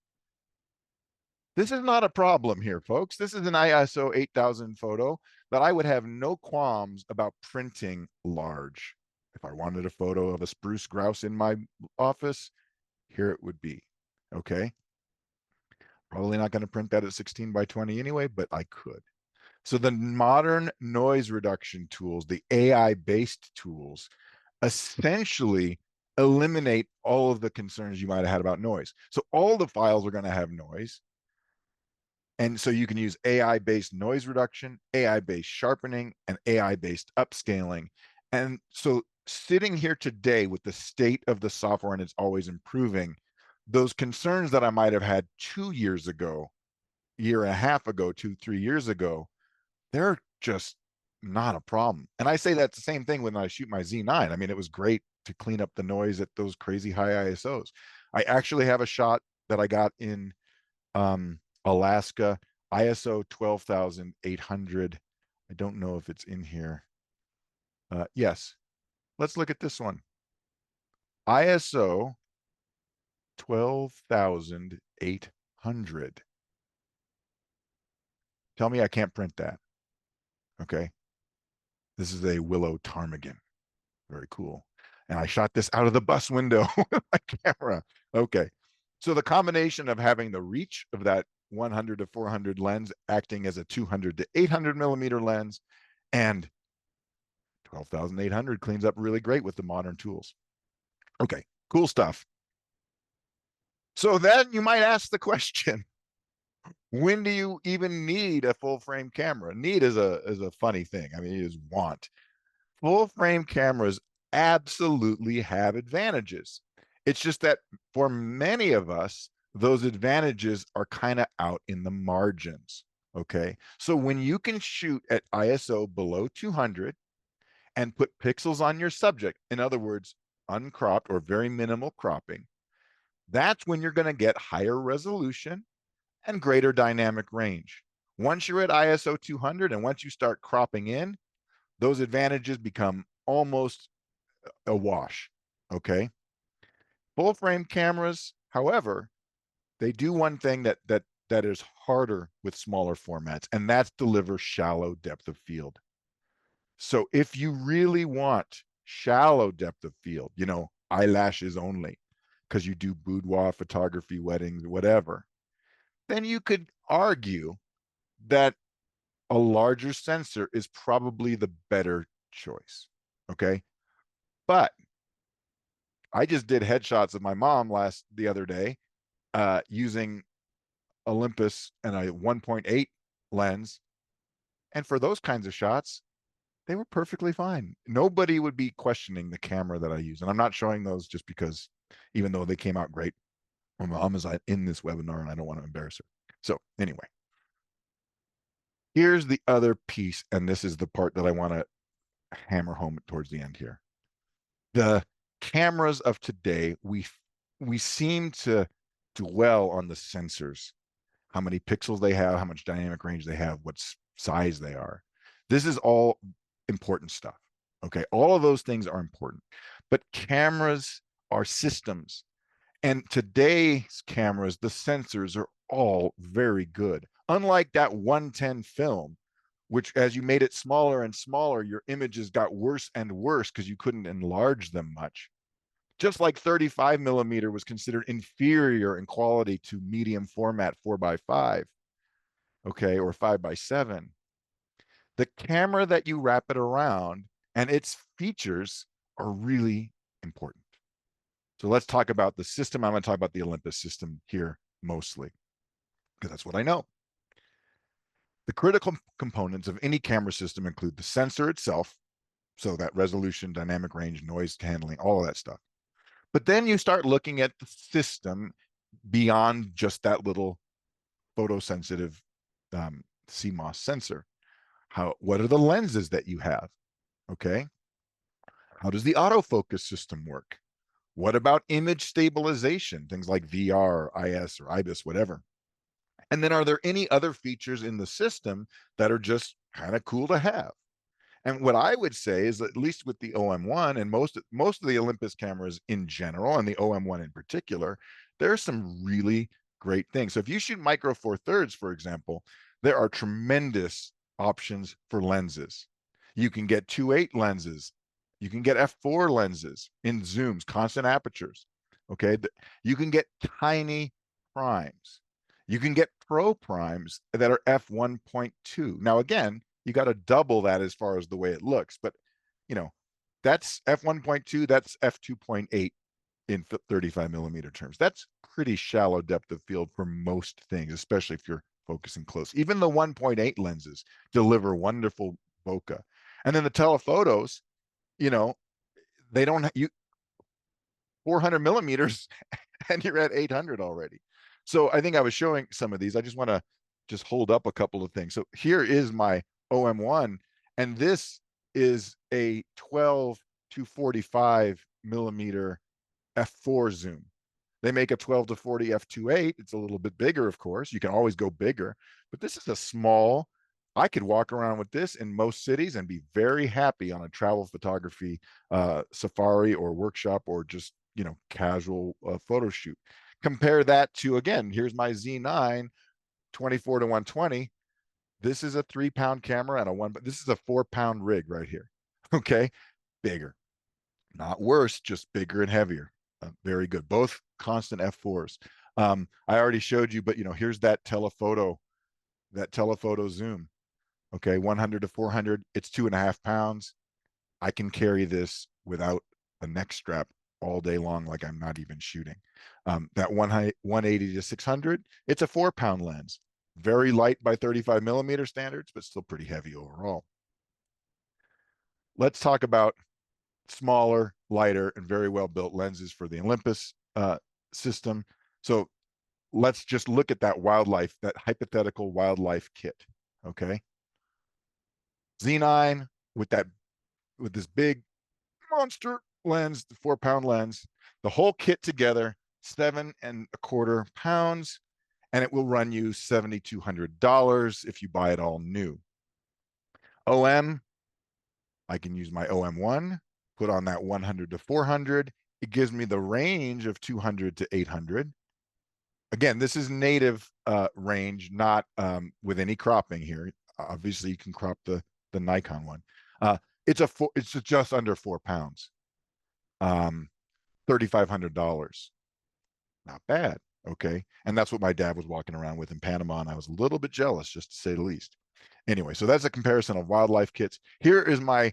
This is not a problem here, folks. This is an ISO 8000 photo that I would have no qualms about printing large. If I wanted a photo of a spruce grouse in my office, here it would be. Okay. Probably not going to print that at 16 by 20 anyway, but I could. So the modern noise reduction tools, the AI based tools, essentially eliminate all of the concerns you might have had about noise. So all the files are going to have noise. And so you can use AI based noise reduction, AI based sharpening, and AI based upscaling. And so sitting here today with the state of the software and it's always improving, those concerns that I might have had 2 years ago, year and a half ago, 2, 3 years ago, they're just not a problem. And I say that's the same thing when I shoot my Z9. I mean, it was great to clean up the noise at those crazy high ISOs. I actually have a shot that I got in Alaska, ISO 12,800. I don't know if it's in here. Yes, let's look at this one. ISO 12,800. Tell me I can't print that. Okay. This is a willow ptarmigan. Very cool. And I shot this out of the bus window with my camera. Okay. So the combination of having the reach of that 100 to 400 lens acting as a 200 to 800 millimeter lens and 12,800 cleans up really great with the modern tools. Okay, cool stuff. So then you might ask the question, when do you even need a full frame camera? Need is a funny thing. I mean, it is want. Full frame cameras absolutely have advantages. It's just that for many of us, those advantages are kind of out in the margins. Okay. So when you can shoot at ISO below 200 and put pixels on your subject, in other words, uncropped or very minimal cropping, that's when you're going to get higher resolution and greater dynamic range. Once you're at ISO 200 and once you start cropping in, those advantages become almost a wash. Okay. Full frame cameras, however, they do one thing that is harder with smaller formats, and that's deliver shallow depth of field. So if you really want shallow depth of field, eyelashes only, because you do boudoir photography, weddings, whatever, then you could argue that a larger sensor is probably the better choice. Okay. But I just did headshots of my mom the other day using Olympus and a 1.8 lens. And for those kinds of shots, they were perfectly fine. Nobody would be questioning the camera that I use. And I'm not showing those just because, even though they came out great, my mom is in this webinar and I don't want to embarrass her. So anyway, here's the other piece. And this is the part that I want to hammer home towards the end here. The cameras of today, we seem to dwell on the sensors, how many pixels they have, how much dynamic range they have, what size they are. This is all important stuff. Okay. All of those things are important, but cameras are systems. And today's cameras, the sensors are all very good. Unlike that 110 film, which as you made it smaller and smaller, your images got worse and worse because you couldn't enlarge them much. Just like 35 millimeter was considered inferior in quality to medium format 4x5, okay, or 5x7. The camera that you wrap it around and its features are really important. So let's talk about the system. I'm going to talk about the Olympus system here mostly, because that's what I know. The critical components of any camera system include the sensor itself, so that resolution, dynamic range, noise handling, all of that stuff. But then you start looking at the system beyond just that little photosensitive CMOS sensor. What are the lenses that you have? Okay. How does the autofocus system work? What about image stabilization? Things like VR, IS, or IBIS, whatever. And then are there any other features in the system that are just kind of cool to have? And what I would say is, at least with the OM1 and most of the Olympus cameras in general, and the OM1 in particular, there's some really great things. So if you shoot micro four thirds, for example, there are tremendous options for lenses. You can get 2.8 lenses You can get f4 lenses in zooms, constant apertures. Okay. You can get tiny primes. You can get pro primes that are f1.2. Now, again, you got to double that as far as the way it looks, but you know, that's f1.2, that's f2.8 in 35 millimeter terms. That's pretty shallow depth of field for most things, especially if you're focusing close. Even the 1.8 lenses deliver wonderful bokeh. And then the telephotos, you know, they don't you 400 millimeters and you're at 800 already. So I think I was showing some of these. I just want to just hold up a couple of things. So here is my OM1, and this is a 12 to 45 millimeter f4 zoom. They make a 12 to 40 f2.8. It's a little bit bigger, of course. You can always go bigger, but this is a small. I could walk around with this in most cities and be very happy on a travel photography safari or workshop or just casual photo shoot. Compare that to, again, here's my Z9 24 to 120. This is a 3-pound camera and a one, but this is a 4-pound rig right here. Okay, bigger, not worse, just bigger and heavier. Very good. Both constant f4s. I already showed you, but here's that telephoto zoom. Okay, 100 to 400. It's 2.5 pounds. I can carry this without a neck strap all day long, like I'm not even shooting. That 180 to 600. It's a 4-pound lens. Very light by 35 millimeter standards, but still pretty heavy overall. Let's talk about smaller, lighter, and very well built lenses for the Olympus system. So let's just look at that hypothetical wildlife kit. Okay. Z9 with this big monster lens, the 4-pound lens, the whole kit together, 7.25 pounds, and it will run you $7,200 if you buy it all new. OM, I can use my OM1, put on that 100 to 400. It gives me the range of 200 to 800. Again, this is native range, not with any cropping here. Obviously, you can crop the Nikon one. It's just under 4 pounds. $3,500. Not bad. Okay. And that's what my dad was walking around with in Panama. And I was a little bit jealous, just to say the least. Anyway, so that's a comparison of wildlife kits. Here is my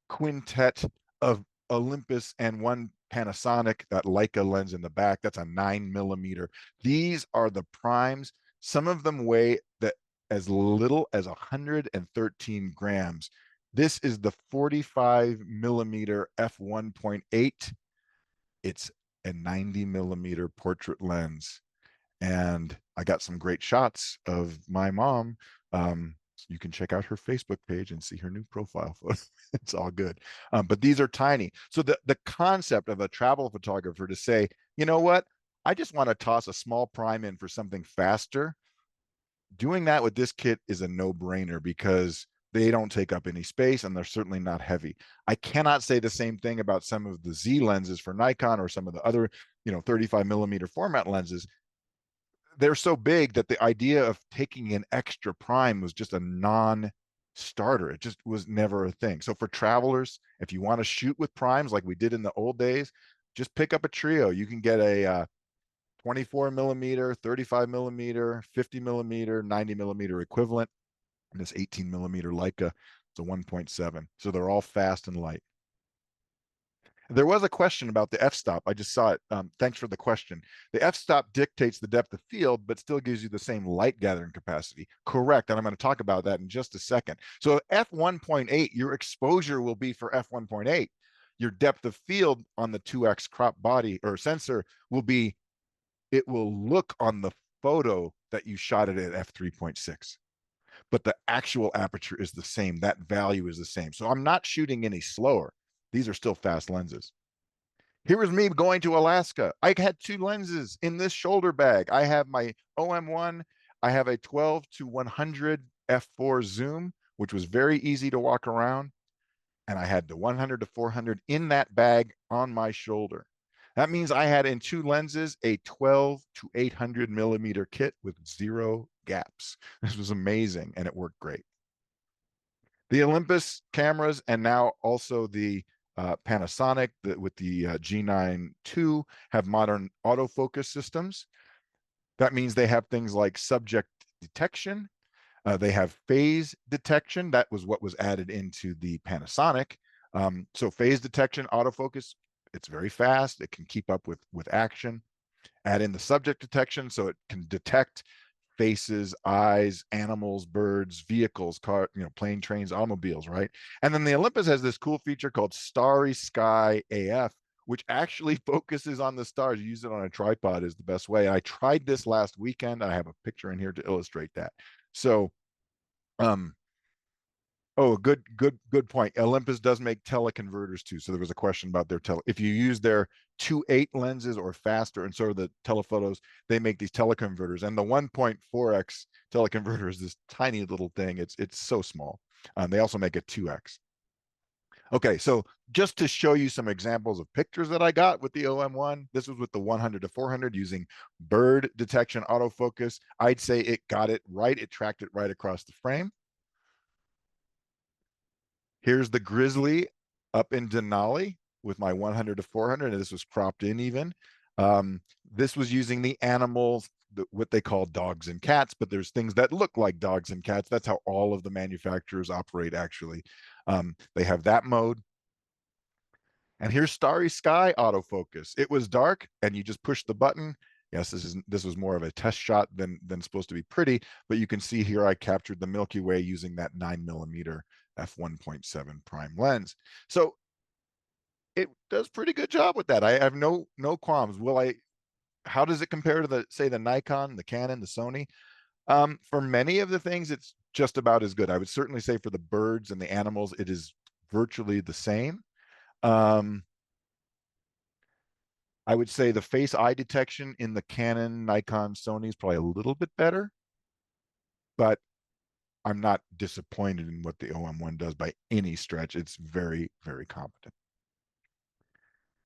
quintet of Olympus and one Panasonic, that Leica lens in the back. That's a 9 millimeter. These are the primes. Some of them weigh that as little as 113 grams. This is the 45 millimeter f1.8. It's a 90 millimeter portrait lens. And I got some great shots of my mom. You can check out her Facebook page and see her new profile photo. It's all good. But these are tiny. So the concept of a travel photographer to say, you know what? I just want to toss a small prime in for something faster. Doing that with this kit is a no-brainer because they don't take up any space and they're certainly not heavy. I cannot say the same thing about some of the Z lenses for Nikon or some of the other, 35 millimeter format lenses. They're so big that the idea of taking an extra prime was just a non-starter. It just was never a thing. So for travelers, if you want to shoot with primes like we did in the old days, just pick up a trio. You can get a 24 millimeter, 35 millimeter, 50 millimeter, 90 millimeter equivalent, and this 18 millimeter Leica. It's a 1.7. So they're all fast and light. There was a question about the f-stop. I just saw it. Thanks for the question. The f-stop dictates the depth of field, but still gives you the same light gathering capacity. Correct. And I'm going to talk about that in just a second. So f1.8, your exposure will be for f1.8. Your depth of field on the 2x crop body or sensor will be, it will look on the photo that you shot it at f3.6. But the actual aperture is the same. That value is the same. So I'm not shooting any slower. These are still fast lenses. Here was me going to Alaska. I had 2 lenses in this shoulder bag. I have my OM1. I have a 12 to 100 f4 zoom, which was very easy to walk around. And I had the 100 to 400 in that bag on my shoulder. That means I had in 2 lenses a 12 to 800 millimeter kit with 0 gaps. This was amazing and it worked great. The Olympus cameras and now also the Panasonic with the G9 II have modern autofocus systems. That means they have things like subject detection. They have phase detection. That was what was added into the Panasonic. So phase detection, autofocus, it's very fast. It can keep up with action. Add in the subject detection, so it can detect faces, eyes, animals, birds, vehicles, car, plane, trains, automobiles, right? And then the Olympus has this cool feature called Starry Sky AF, which actually focuses on the stars. You use it on a tripod is the best way. I tried this last weekend. I have a picture in here to illustrate that. So, um, oh, good point. Olympus does make teleconverters too. So there was a question about their if you use their 2.8 lenses or faster, and so the telephotos, they make these teleconverters. And the 1.4x teleconverter is this tiny little thing. It's so small. They also make a 2x. Okay, so just to show you some examples of pictures that I got with the OM1, this was with the 100 to 400 using bird detection autofocus. I'd say it got it right. It tracked it right across the frame. Here's the grizzly up in Denali with my 100 to 400, and this was cropped in even. This was using the animals, what they call dogs and cats, but there's things that look like dogs and cats. That's how all of the manufacturers operate, actually. They have that mode. And here's Starry Sky autofocus. It was dark, and you just push the button. Yes, this was more of a test shot than supposed to be pretty, but you can see here I captured the Milky Way using that 9mm f1.7 prime lens. So it does pretty good job with that. I have no qualms. How does it compare to the Nikon, the Canon, the Sony? For many of the things, it's just about as good. I would certainly say for the birds and the animals, it is virtually the same. Um, I would say the face eye detection in the Canon, Nikon, Sony is probably a little bit better, but I'm not disappointed in what the OM1 does by any stretch. It's very, very competent.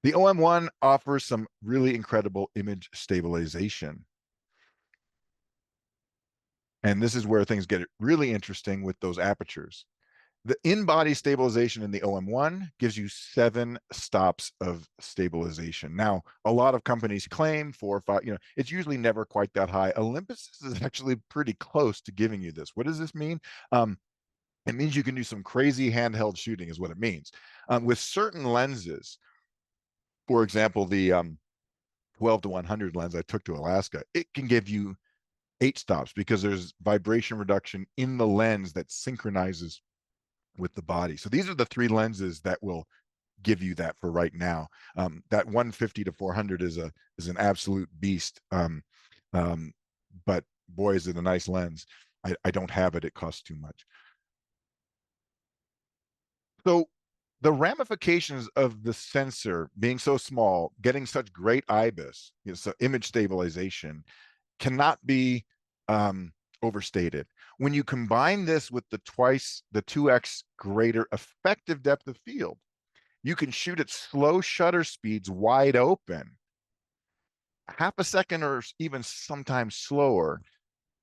The OM1 offers some really incredible image stabilization. And this is where things get really interesting with those apertures. The in-body stabilization in the OM1 gives you 7 stops of stabilization. Now, a lot of companies claim 4 or 5, it's usually never quite that high. Olympus is actually pretty close to giving you this. What does this mean? It means you can do some crazy handheld shooting is what it means. With certain lenses, for example, the 12 to 100 lens I took to Alaska, it can give you 8 stops because there's vibration reduction in the lens that synchronizes with the body. So these are the 3 lenses that will give you that for right now. That 150 to 400 is an absolute beast. But boy, is it a nice lens. I don't have it. It costs too much. So the ramifications of the sensor being so small, getting such great IBIS, so image stabilization, cannot be overstated. When you combine this with the 2x greater effective depth of field, you can shoot at slow shutter speeds wide open, half a second or even sometimes slower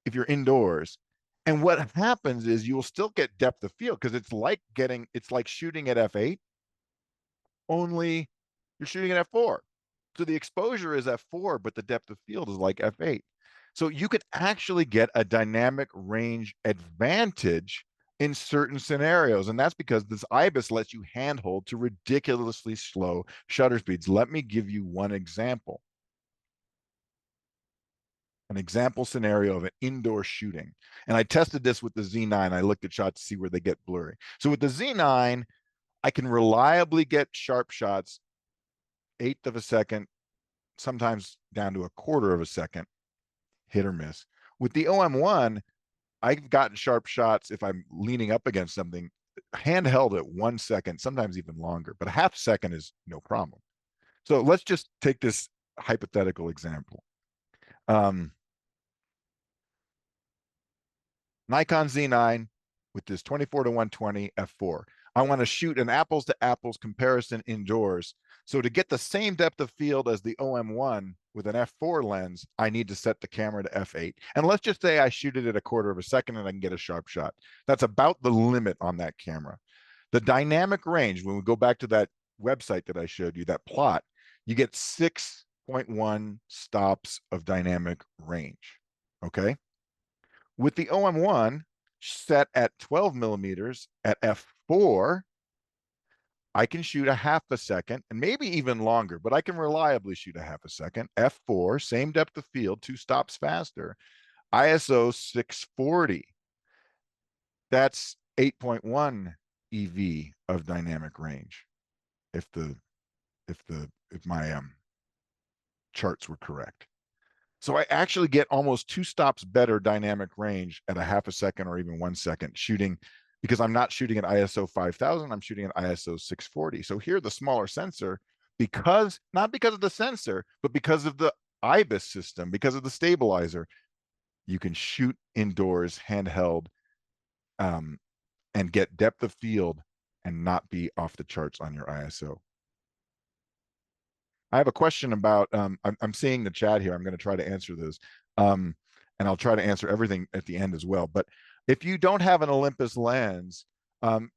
if you're indoors. And what happens is you will still get depth of field because it's like shooting at f8, only you're shooting at f4. So the exposure is f4, but the depth of field is like f8. So you could actually get a dynamic range advantage in certain scenarios. And that's because this IBIS lets you handhold to ridiculously slow shutter speeds. Let me give you one example. An example scenario of an indoor shooting. And I tested this with the Z9. I looked at shots to see where they get blurry. So with the Z9, I can reliably get sharp shots, 1/8 of a second, sometimes down to 1/4 of a second, hit or miss. With the OM1, I've gotten sharp shots if I'm leaning up against something, handheld at 1 second, sometimes even longer, but a half second is no problem. So let's just take this hypothetical example. Nikon Z9 with this 24 to 120 f4. I want to shoot an apples to apples comparison indoors. So to get the same depth of field as the OM1 with an f4 lens, I need to set the camera to f8. And let's just say I shoot it at 1/4 of a second and I can get a sharp shot. That's about the limit on that camera. The dynamic range, when we go back to that website that I showed you, that plot, you get 6.1 stops of dynamic range. Okay. With the OM1 set at 12 millimeters at f4, I can shoot a half a second and maybe even longer, but I can reliably shoot a half a second. F4, same depth of field, 2 stops faster. ISO 640. That's 8.1 EV of dynamic range. If my charts were correct. So I actually get almost 2 stops better dynamic range at a half a second or even 1 second shooting, because I'm not shooting at ISO 5000, I'm shooting at ISO 640. So here, the smaller sensor, because not because of the sensor, but because of the IBIS system, because of the stabilizer, you can shoot indoors handheld, um, and get depth of field and not be off the charts on your ISO. I have a question about, I'm seeing the chat here. I'm going to try to answer those. And I'll try to answer everything at the end as well. But if you don't have an Olympus lens, um,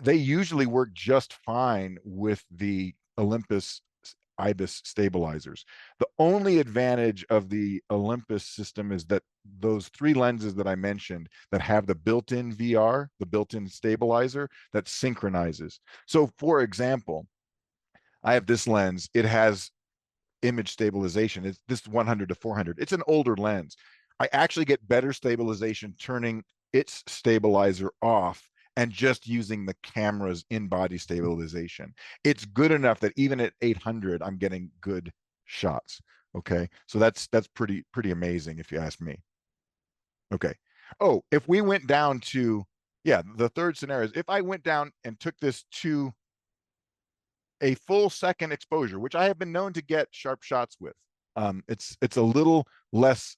they usually work just fine with the Olympus IBIS stabilizers. The only advantage of the Olympus system is that those 3 lenses that I mentioned that have the built-in VR, the built-in stabilizer that synchronizes. So for example, I have this lens. It has image stabilization. It's this 100 to 400. It's an older lens. I actually get better stabilization turning its stabilizer off and just using the camera's in-body stabilization. It's good enough that even at 800, I'm getting good shots. Okay, so that's pretty amazing if you ask me. Okay. Oh, if we went down to, yeah, the third scenario is if I went down and took this to a full second exposure, which I have been known to get sharp shots with. It's a little less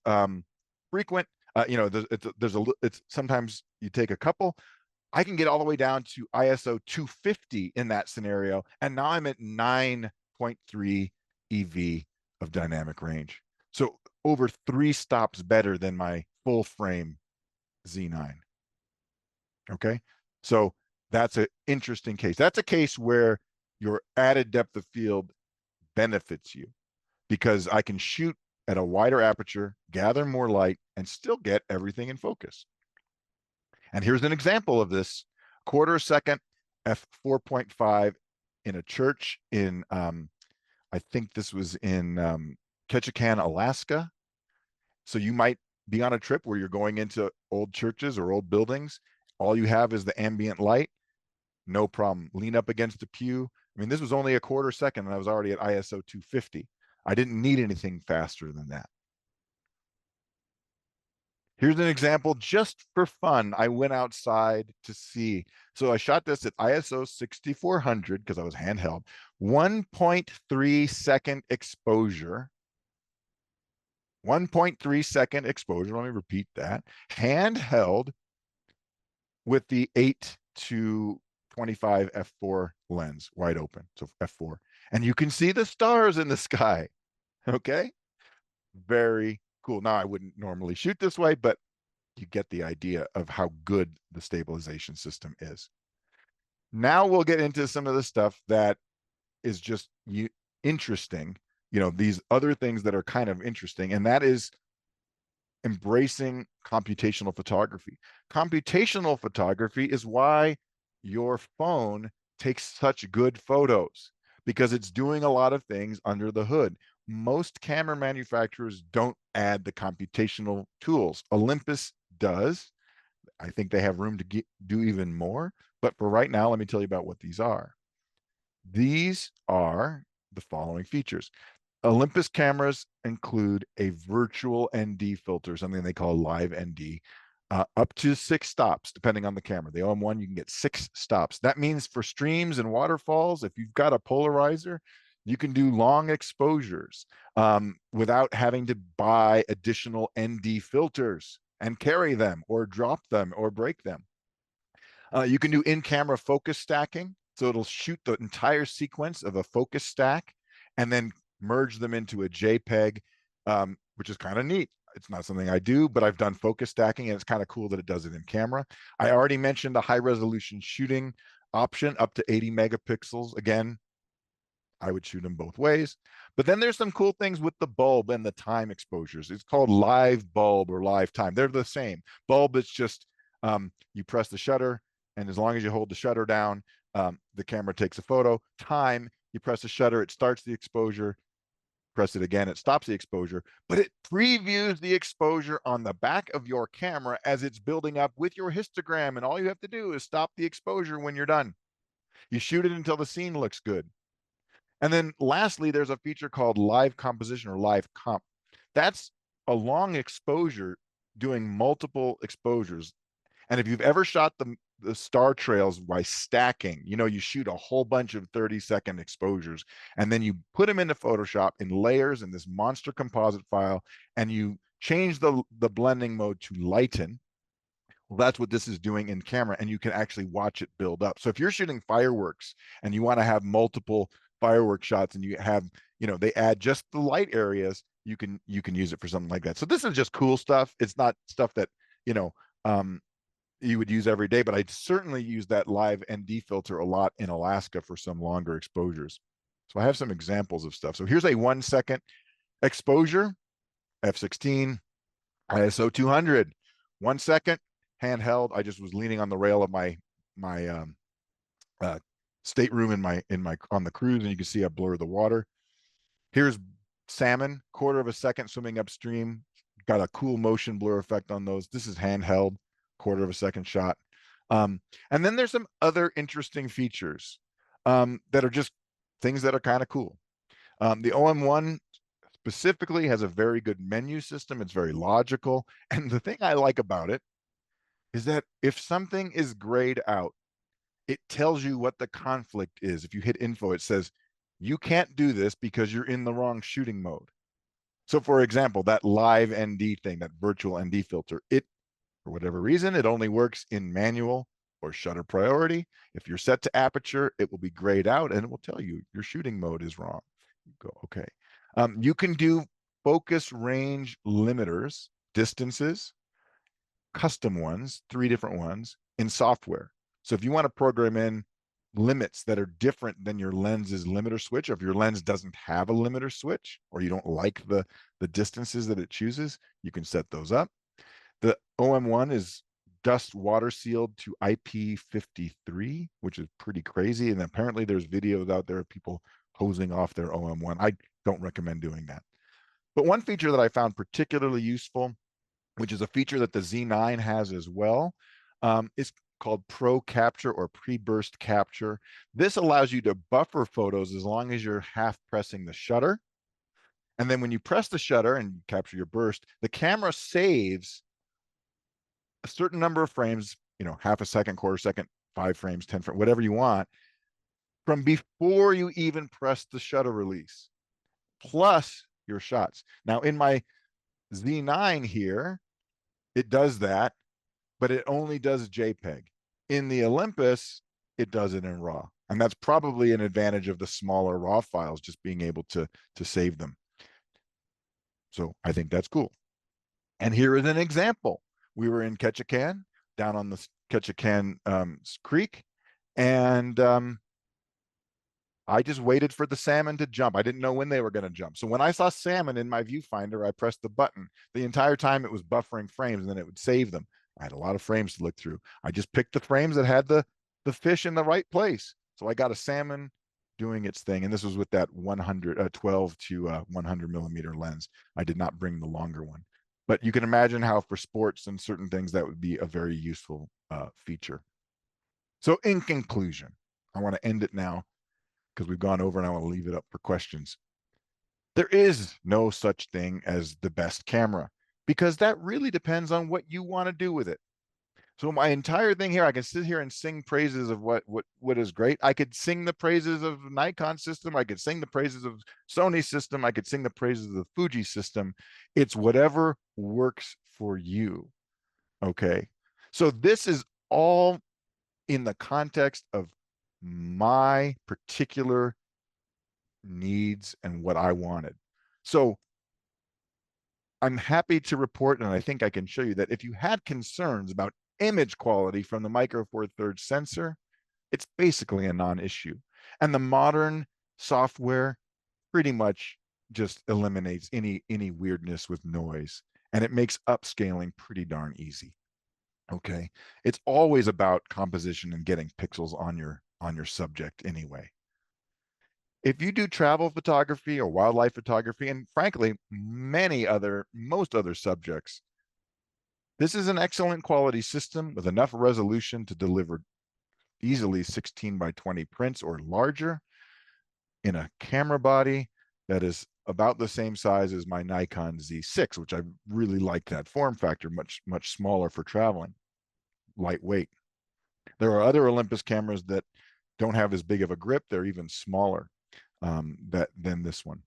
frequent. It's sometimes you take a couple. I can get all the way down to ISO 250 in that scenario, and now I'm at 9.3 EV of dynamic range. So over 3 stops better than my full frame Z9. Okay, so that's an interesting case. That's a case where your added depth of field benefits you, because I can shoot at a wider aperture, gather more light, and still get everything in focus. And here's an example of this: quarter second f4.5 in a church in, I think this was in Ketchikan, Alaska. So you might be on a trip where you're going into old churches or old buildings. All you have is the ambient light. No problem. Lean up against the pew. I mean, this was only a quarter second and I was already at ISO 250. I didn't need anything faster than that. Here's an example just for fun. I went outside to see. So I shot this at ISO 6400 because I was handheld. 1.3 second exposure. 1.3 second exposure. Let me repeat that. Handheld with the 8 to 25 f4 lens wide open. So f4. And you can see the stars in the sky. Okay. Very cool. Now, I wouldn't normally shoot this way, but you get the idea of how good the stabilization system is. Now we'll get into some of the stuff that is just interesting, these other things that are kind of interesting, and that is embracing computational photography. Computational photography is why your phone takes such good photos, because it's doing a lot of things under the hood. Most camera manufacturers don't add the computational tools. Olympus does. I think they have room to do even more. But for right now, let me tell you about what these are. These are the following features. Olympus cameras include a virtual ND filter, something they call live ND, up to 6 stops, depending on the camera. The OM1, you can get 6 stops. That means for streams and waterfalls, if you've got a polarizer, you can do long exposures without having to buy additional ND filters and carry them or drop them or break them. You can do in-camera focus stacking. So it'll shoot the entire sequence of a focus stack and then merge them into a JPEG, which is kind of neat. It's not something I do, but I've done focus stacking, and it's kind of cool that it does it in camera. I already mentioned the high resolution shooting option up to 80 megapixels. Again, I would shoot them both ways. But then there's some cool things with the bulb and the time exposures. It's called live bulb or live time. They're the same. Bulb, it's just you press the shutter, and as long as you hold the shutter down, the camera takes a photo. Time, you press the shutter, it starts the exposure. Press it again, it stops the exposure, but it previews the exposure on the back of your camera as it's building up with your histogram. And all you have to do is stop the exposure when you're done. You shoot it until the scene looks good. And then lastly, there's a feature called live composition or live comp. That's a long exposure doing multiple exposures. And if you've ever shot the star trails by stacking, you shoot a whole bunch of 30-second exposures, and then you put them into Photoshop in layers in this monster composite file, and you change the blending mode to lighten. Well, that's what this is doing in camera, and you can actually watch it build up. So if you're shooting fireworks and you want to have multiple fireworks shots, and you have, they add just the light areas, you can use it for something like that. So this is just cool stuff. It's not stuff that, um, you would use every day, but I certainly use that live ND filter a lot in Alaska for some longer exposures. So I have some examples of stuff. So here's a 1 second exposure, f16, ISO 200, 1 second, handheld. I just was leaning on the rail of my uh, stateroom on the cruise, and you can see I blur the water. Here's salmon, 1/4 of a second swimming upstream. Got a cool motion blur effect on those. This is handheld, 1/4 of a second shot. And then there's some other interesting features that are just things that are kind of cool. The OM1 specifically has a very good menu system. It's very logical. And the thing I like about it is that if something is grayed out, it tells you what the conflict is. If you hit info, it says, you can't do this because you're in the wrong shooting mode. So for example, that live ND thing, that virtual ND filter, for whatever reason, it only works in manual or shutter priority. If you're set to aperture, it will be grayed out and it will tell you your shooting mode is wrong. You go, okay. You can do focus range limiters, distances, custom ones, 3 different ones in software. So if you want to program in limits that are different than your lens's limiter switch, or if your lens doesn't have a limiter switch, or you don't like the distances that it chooses, you can set those up. The OM1 is dust water sealed to IP53, which is pretty crazy. And apparently there's videos out there of people hosing off their OM1. I don't recommend doing that. But one feature that I found particularly useful, which is a feature that the Z9 has as well, is called Pro Capture or Pre-Burst Capture. This allows you to buffer photos as long as you're half pressing the shutter. And then when you press the shutter and capture your burst, the camera saves a certain number of frames, half a second, 1/4 second, 5 frames, 10 frames, whatever you want, from before you even press the shutter release, plus your shots. Now in my Z9 here, it does that, but it only does JPEG. In the Olympus, it does it in RAW. And that's probably an advantage of the smaller RAW files, just being able to save them. So I think that's cool. And here is an example. We were in Ketchikan, down on the Ketchikan Creek, and I just waited for the salmon to jump. I didn't know when they were going to jump. So when I saw salmon in my viewfinder, I pressed the button. The entire time it was buffering frames, and then it would save them. I had a lot of frames to look through. I just picked the frames that had the fish in the right place. So I got a salmon doing its thing. And this was with that 12 to 100 millimeter lens. I did not bring the longer one. But you can imagine how for sports and certain things, that would be a very useful feature. So in conclusion, I want to end it now because we've gone over and I want to leave it up for questions. There is no such thing as the best camera because that really depends on what you want to do with it. So my entire thing here, I can sit here and sing praises of what is great. I could sing the praises of Nikon system. I could sing the praises of Sony system. I could sing the praises of the Fuji system. It's whatever works for you. Okay. So this is all in the context of my particular needs and what I wanted. So I'm happy to report, and I think I can show you that if you had concerns about image quality from the Micro Four Thirds sensor, it's basically a non-issue. And the modern software pretty much just eliminates any weirdness with noise, and it makes upscaling pretty darn easy. Okay. It's always about composition and getting pixels on your subject anyway. If you do travel photography or wildlife photography, and frankly, most other subjects, this is an excellent quality system with enough resolution to deliver easily 16 by 20 prints or larger in a camera body that is about the same size as my Nikon Z6, which I really like that form factor, much smaller for traveling, lightweight. There are other Olympus cameras that don't have as big of a grip. They're even smaller than this one.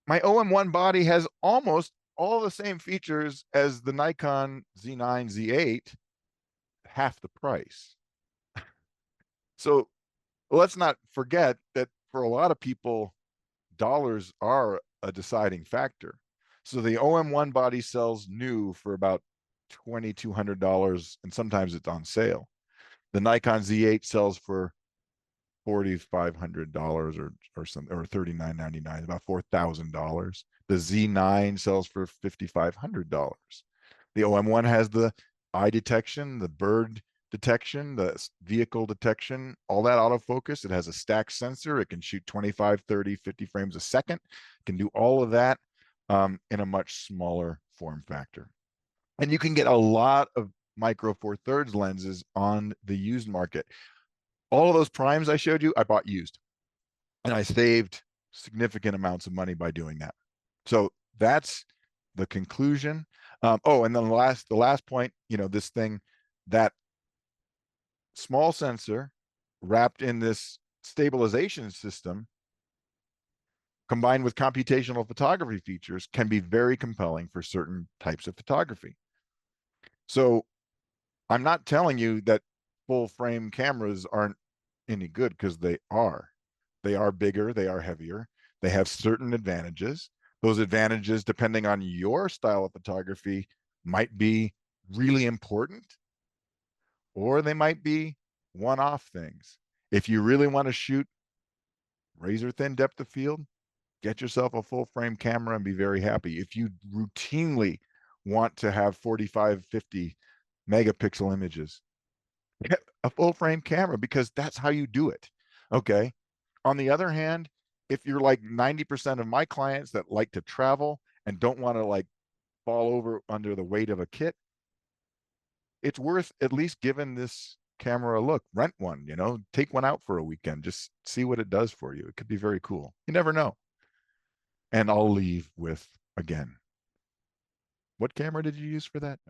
My OM1 body has almost all the same features as the Nikon Z9, Z8, half the price. So let's not forget that for a lot of people, dollars are a deciding factor. So the OM1 body sells new for about $2,200, and sometimes it's on sale. The Nikon Z8 sells for $4,500 or something, or $39.99, about $4,000. The Z9 sells for $5,500. The OM1 has the eye detection, the bird detection, the vehicle detection, all that autofocus. It has a stack sensor. It can shoot 25, 30, 50 frames a second. It can do all of that in a much smaller form factor. And you can get a lot of micro four thirds lenses on the used market. All of those primes I showed you, I bought used, and I saved significant amounts of money by doing that. So that's the conclusion. Oh, and then the last point, this thing, that small sensor wrapped in this stabilization system combined with computational photography features can be very compelling for certain types of photography. So I'm not telling you that full frame cameras aren't any good, because they are. They are bigger, they are heavier, they have certain advantages. Those advantages, depending on your style of photography, might be really important, or they might be one off things. If you really want to shoot razor thin depth of field, get yourself a full frame camera and be very happy. If you routinely want to have 45, 50 megapixel images, get a full frame camera, because that's how you do it. Okay. On the other hand, if you're like 90% of my clients that like to travel and don't want to like fall over under the weight of a kit, it's worth at least giving this camera a look. Rent one, take one out for a weekend, just see what it does for you. It could be very cool. You never know. And I'll leave with, again, what camera did you use for that?